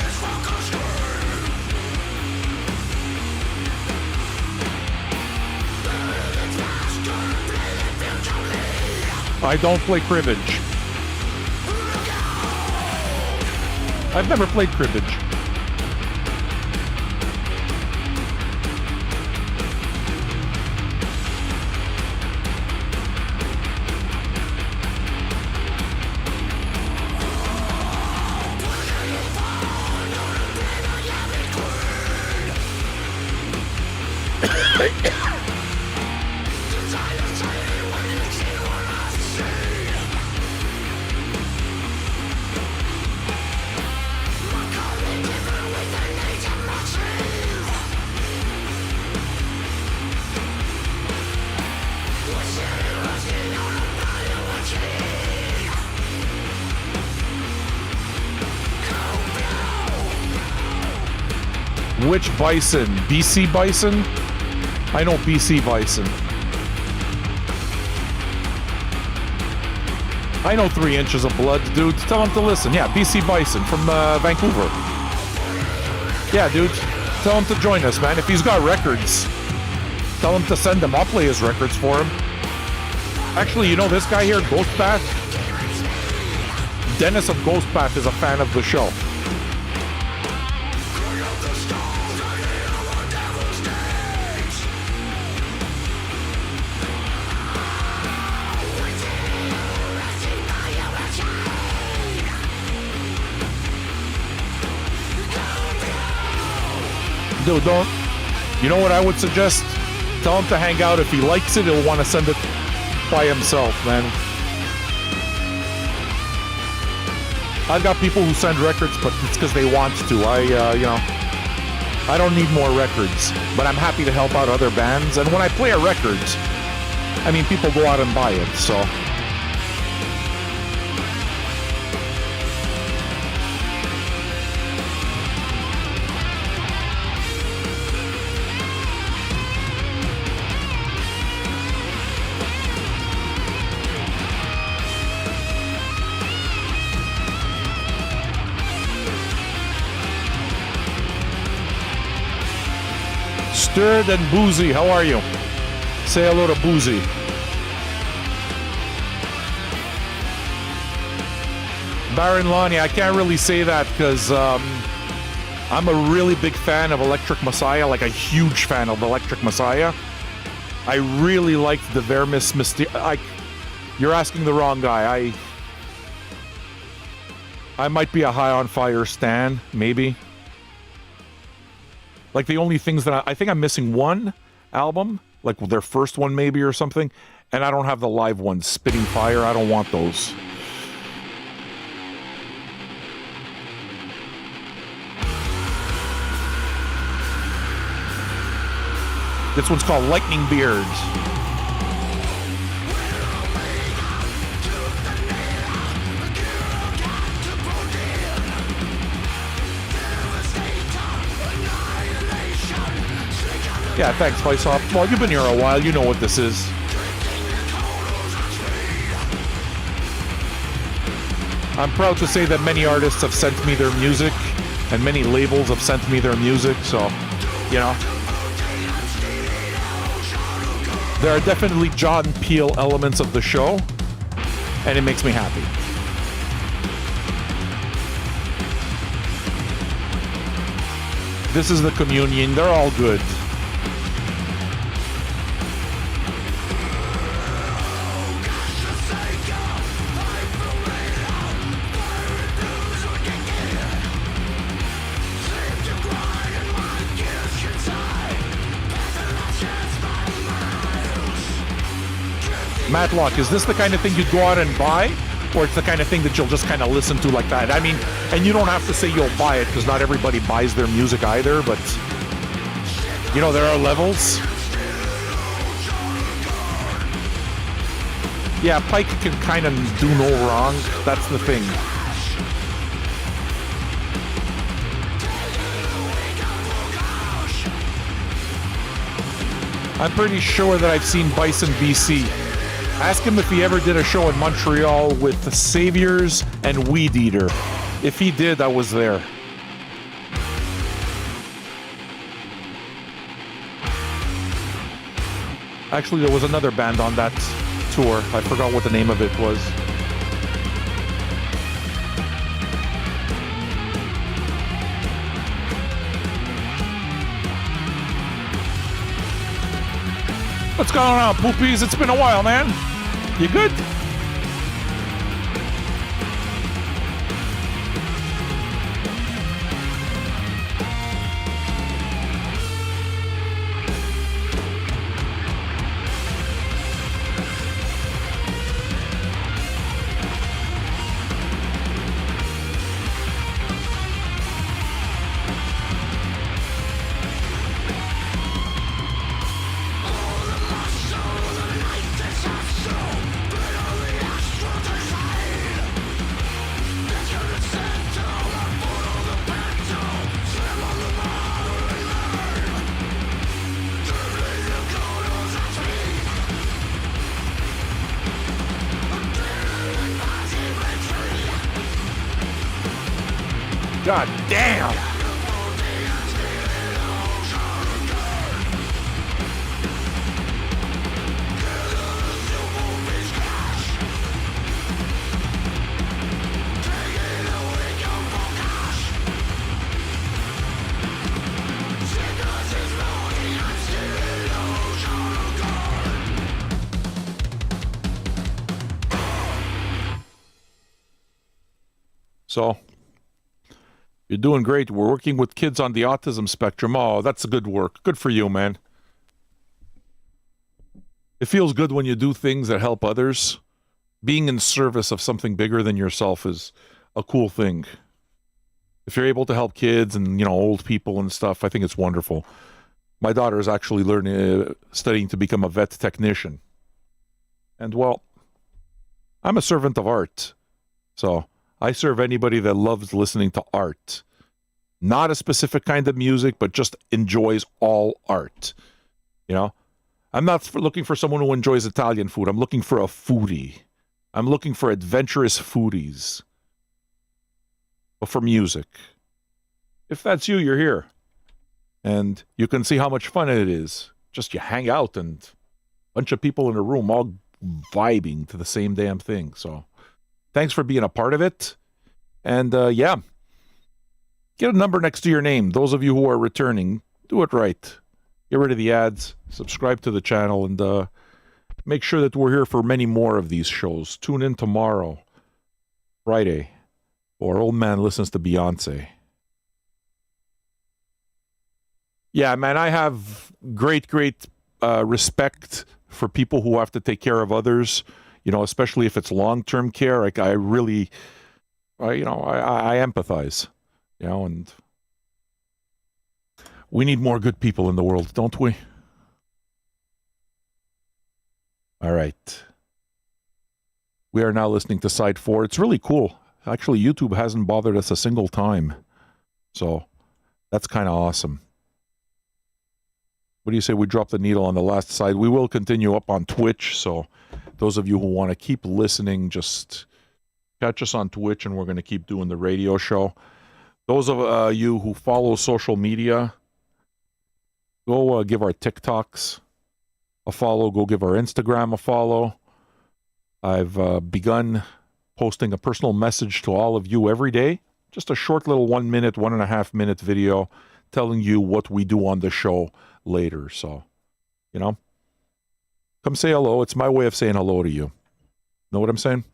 Speaker 1: I don't play cribbage. I've never played cribbage. Which bison? BC bison? I know BC bison. I know 3 inches of blood, dude. Tell him to listen. Yeah, BC bison from Vancouver. Yeah, dude. Tell him to join us, man. If he's got records, tell him to send them. I'll play his records for him. Actually, you know this guy here, Ghost Path? Dennis of Ghost Path is a fan of the show. Dude, don't. You know what I would suggest? Tell him to hang out. If he likes it, he'll want to send it by himself, man. I've got people who send records, but it's because they want to. I don't need more records, but I'm happy to help out other bands. And when I play a record, I mean, people go out and buy it, so. Stirred and Boozy, how are you? Say hello to Boozy. Baron Lonnie, I can't really say that because I'm a really big fan of Electric Messiah, like a huge fan of Electric Messiah. I really liked the Vermis Mysteria. You're asking the wrong guy. I might be a High on Fire stan, maybe. Like the only things that I think I'm missing one album, like their first one maybe or something, and I don't have the live ones, Spitting Fire. I don't want those. This one's called Lightning Beards. Yeah, thanks, Viceoff. Well, you've been here a while. You know what this is. I'm proud to say that many artists have sent me their music, and many labels have sent me their music, so, you know. There are definitely John Peel elements of the show, and it makes me happy. This is the Communion. They're all good. Matlock, is this the kind of thing you'd go out and buy? Or it's the kind of thing that you'll just kind of listen to like that? I mean, and you don't have to say you'll buy it because not everybody buys their music either, but, you know, there are levels. Yeah, Pike can kind of do no wrong. That's the thing. I'm pretty sure that I've seen Bison BC. Ask him if he ever did a show in Montreal with the Saviors and Weed Eater. If he did, I was there. Actually, there was another band on that tour. I forgot what the name of it was. What's going on, poopies? It's been a while, man. You good? God damn! So, you're doing great. We're working with kids on the autism spectrum. Oh, that's good work. Good for you, man. It feels good when you do things that help others. Being in service of something bigger than yourself is a cool thing. If you're able to help kids and, old people and stuff, I think it's wonderful. My daughter is actually studying to become a vet technician. And, well, I'm a servant of art. So I serve anybody that loves listening to art. Not a specific kind of music, but just enjoys all art. I'm not looking for someone who enjoys Italian food. I'm looking for a foodie. I'm looking for adventurous foodies. But for music. If that's you, you're here. And you can see how much fun it is. Just you hang out and a bunch of people in a room all vibing to the same damn thing. So thanks for being a part of it. And yeah, get a number next to your name. Those of you who are returning, do it right. Get rid of the ads, subscribe to the channel, and make sure that we're here for many more of these shows. Tune in tomorrow, Friday, or Old Man Listens to Beyonce. Yeah, man, I have great respect for people who have to take care of others, especially if it's long-term care. Like, I really, I empathize, and we need more good people in the world, don't we? All right. We are now listening to side 4. It's really cool. Actually, YouTube hasn't bothered us a single time. So that's kind of awesome. What do you say we drop the needle on the last side? We will continue up on Twitch. So those of you who want to keep listening, just catch us on Twitch, and we're going to keep doing the radio show. Those of you who follow social media, go give our TikToks a follow. Go give our Instagram a follow. I've begun posting a personal message to all of you every day. Just a short little 1 minute, 1.5 minute video telling you what we do on the show later. So, come say hello. It's my way of saying hello to you. Know what I'm saying?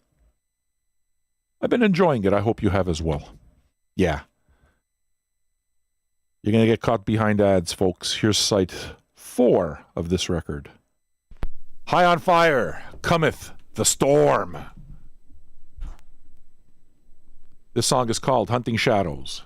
Speaker 1: I've been enjoying it. I hope you have as well. Yeah. You're going to get caught behind ads, folks. Here's side 4 of this record. High on Fire, Cometh the Storm. This song is called Hunting Shadows.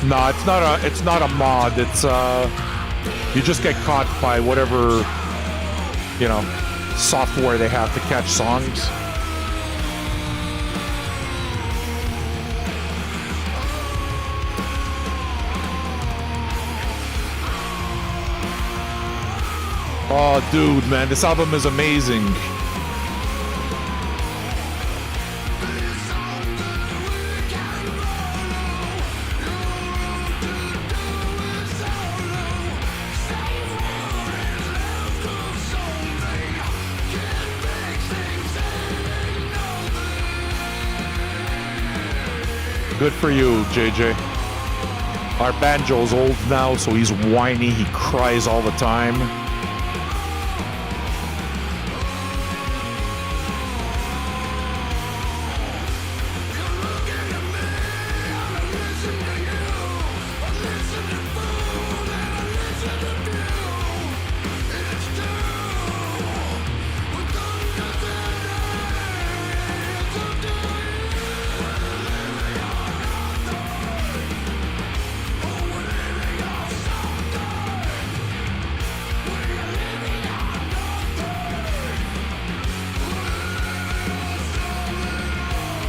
Speaker 1: No, it's not a mod. It's you just get caught by whatever, you know, software they have to catch songs. Oh, dude, man, this album is amazing. Good for you, JJ. Our banjo's old now, so he's whiny. He cries all the time.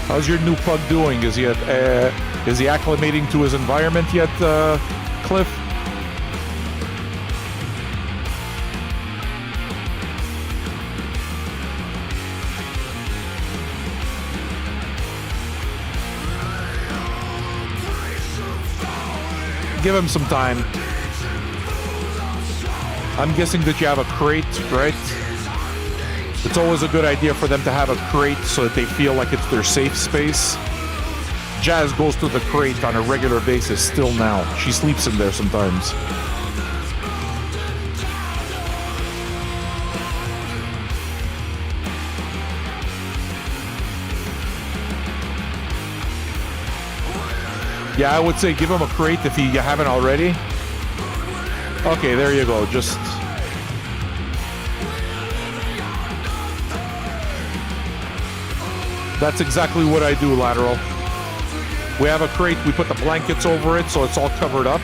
Speaker 1: How's your new pug doing? Is he acclimating to his environment yet, Cliff? Give him some time. I'm guessing that you have a crate, right? It's always a good idea for them to have a crate so that they feel like it's their safe space. Jazz goes to the crate on a regular basis still now. She sleeps in there sometimes. Yeah, I would say give him a crate if you haven't already. Okay, there you go. Just... That's exactly what I do, Lateral. We have a crate, we put the blankets over it so it's all covered up.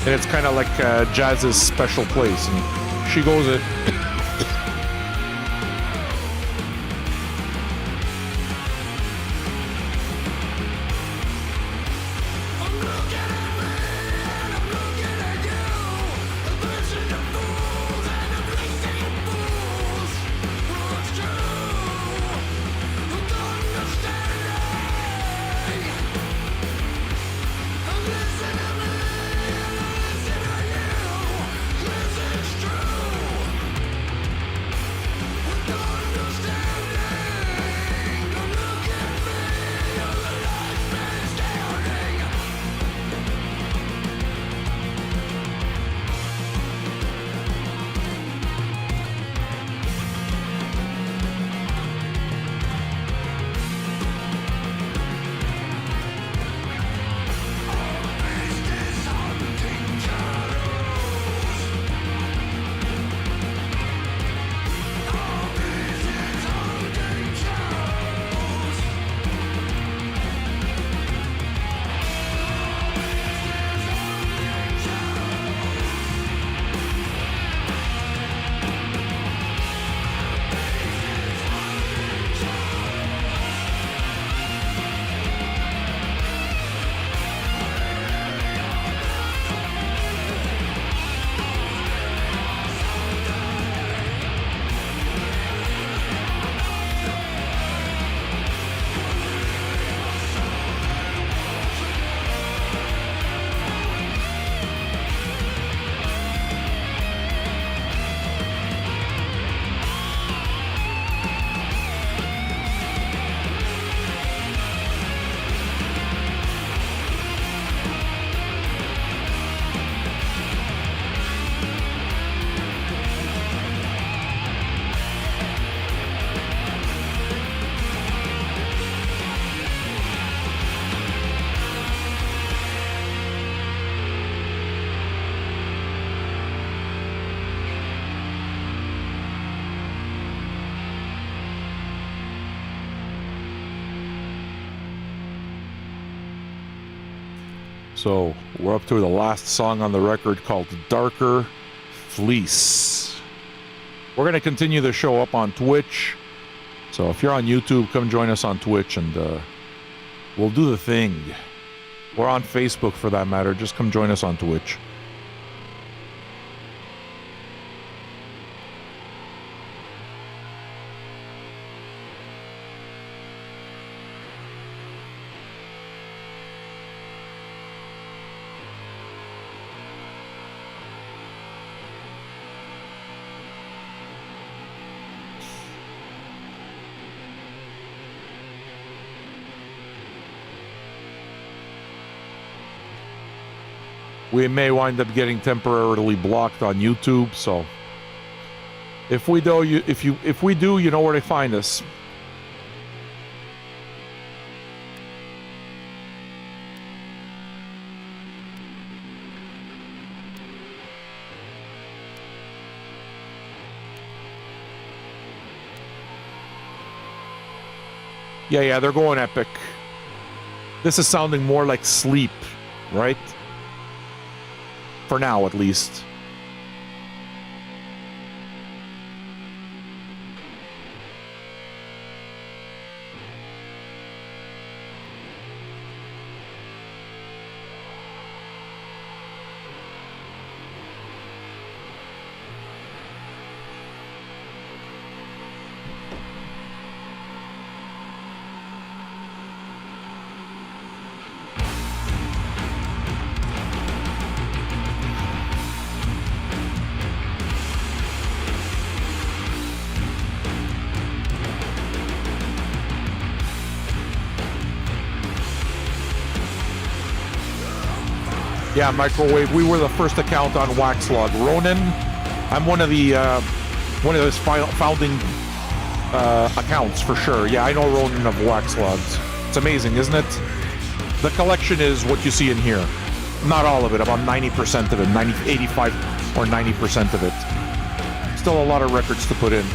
Speaker 1: And it's kind of like Jazz's special place. And she goes it. So we're up to the last song on the record called Darker Fleece. We're going to continue the show up on Twitch. So if you're on YouTube, come join us on Twitch and we'll do the thing. We're on Facebook for that matter. Just come join us on Twitch. We may wind up getting temporarily blocked on YouTube, so if we do, you know where to find us. Yeah, they're going epic. This is sounding more like Sleep, right? For now, at least. Yeah, Microwave. We were the first account on Waxlog. Ronan, I'm one of his founding accounts for sure. Yeah, I know Ronan of Waxlogs. It's amazing, isn't it? The collection is what you see in here. Not all of it, about 90% of it, 85 or 90% of it. Still a lot of records to put in.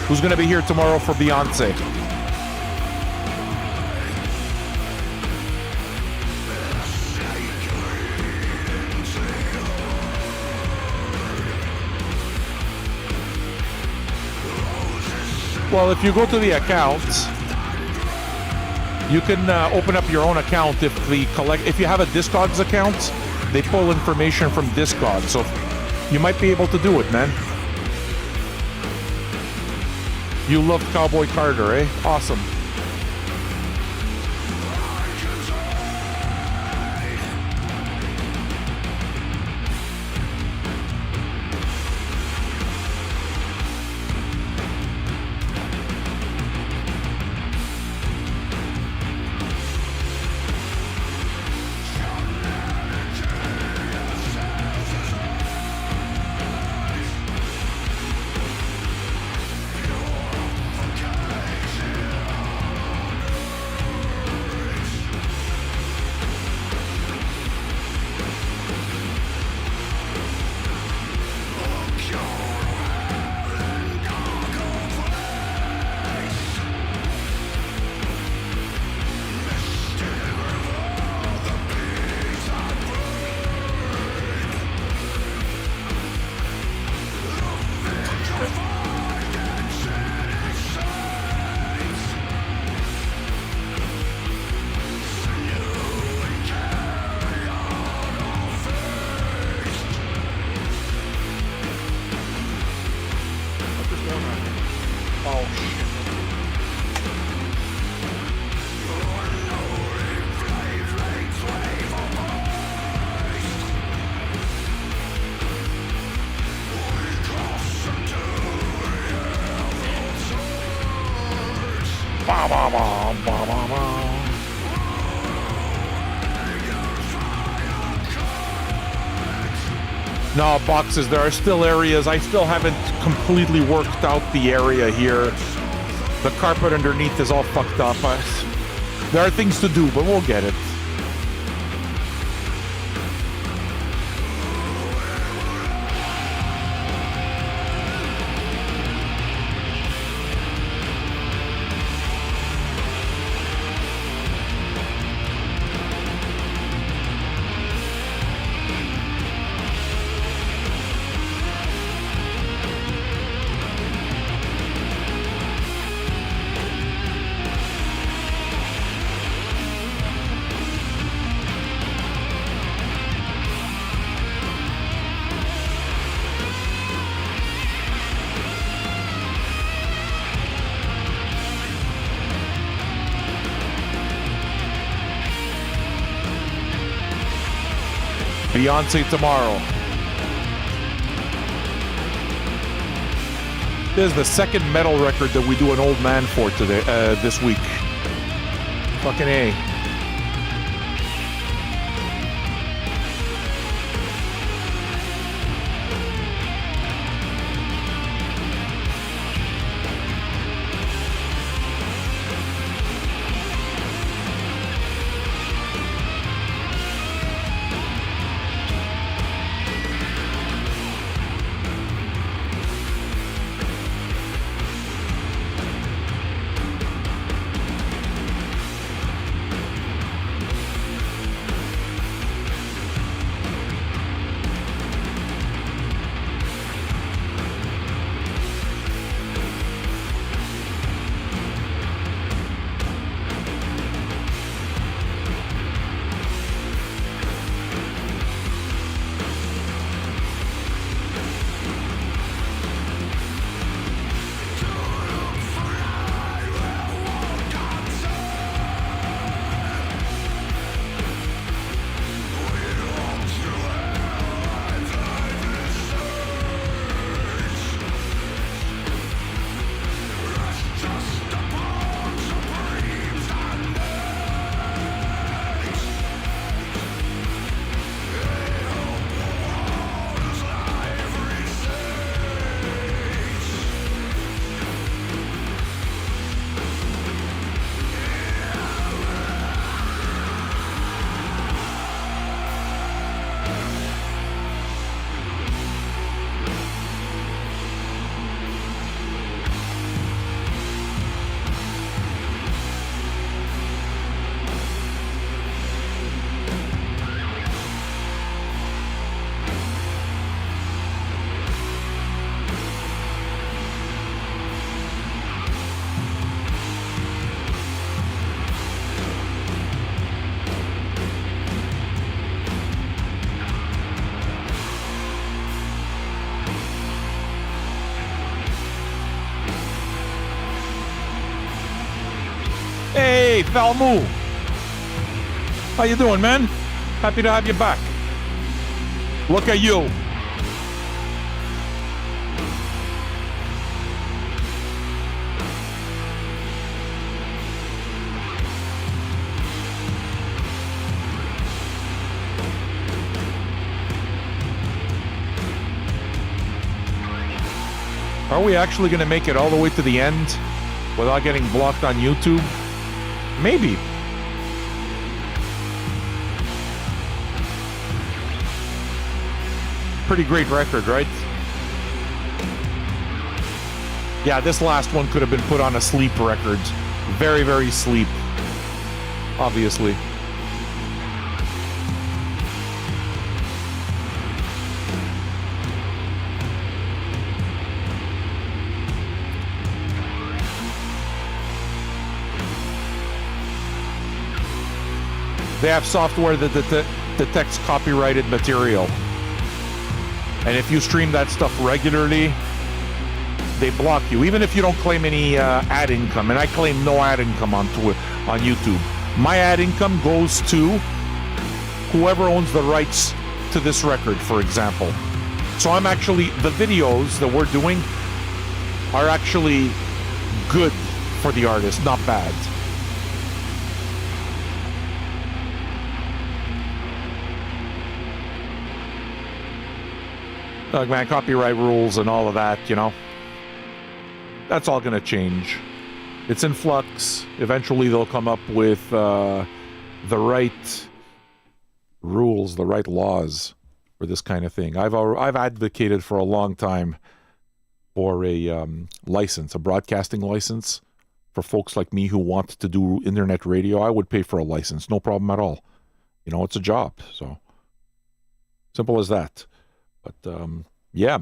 Speaker 1: Who's going to be here tomorrow for Beyonce? Well, if you go to the account, you can open up your own account. If you have a Discogs account, they pull information from Discogs, so you might be able to do it, man. You loved Cowboy Carter, eh? Awesome. No, boxes. There are still areas. I still haven't completely worked out the area here. The carpet underneath is all fucked up. There are things to do, but we'll get it. Beyonce tomorrow. This is the second metal record that we do an old man for today, this week. Fucking A. Hey, Falmu. How you doing, man? Happy to have you back. Look at you. Are we actually going to make it all the way to the end without getting blocked on YouTube? Maybe. Pretty great record, right? Yeah, this last one could have been put on a sleep record. Very, very sleep. Obviously. They have software that detects copyrighted material. And if you stream that stuff regularly, they block you. Even if you don't claim any ad income. And I claim no ad income on YouTube. My ad income goes to whoever owns the rights to this record, for example. So I'm actually, the videos that we're doing are actually good for the artist, not bad. Look, man, copyright rules and all of that, you know, that's all going to change. It's in flux. Eventually they'll come up with the right rules, the right laws for this kind of thing. I've advocated for a long time for a license, a broadcasting license for folks like me who want to do internet radio. I would pay for a license, no problem at all. You know, it's a job, so simple as that. But, yeah.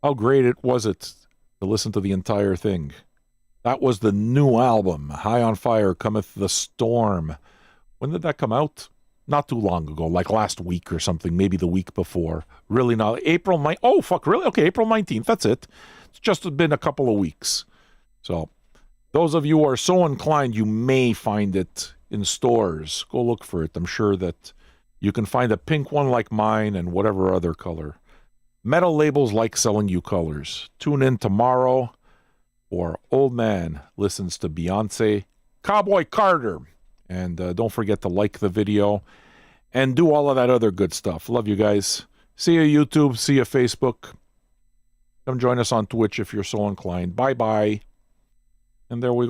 Speaker 1: How great was it to listen to the entire thing? That was the new album, High on Fire, Cometh the Storm. When did that come out? Not too long ago, like last week or something, maybe the week before. Really not. April 9th. Oh, fuck, really? Okay, April 19th, that's it. It's just been a couple of weeks. So, those of you who are so inclined, you may find it in stores. Go look for it. I'm sure that You can find a pink one like mine and whatever other color. Metal Labels like selling you colors. Tune in tomorrow, or Old Man listens to Beyonce, Cowboy Carter. And don't forget to like the video and do all of that other good stuff. Love you guys. See you YouTube. See you Facebook. Come join us on Twitch if you're so inclined. Bye-bye. And there we go.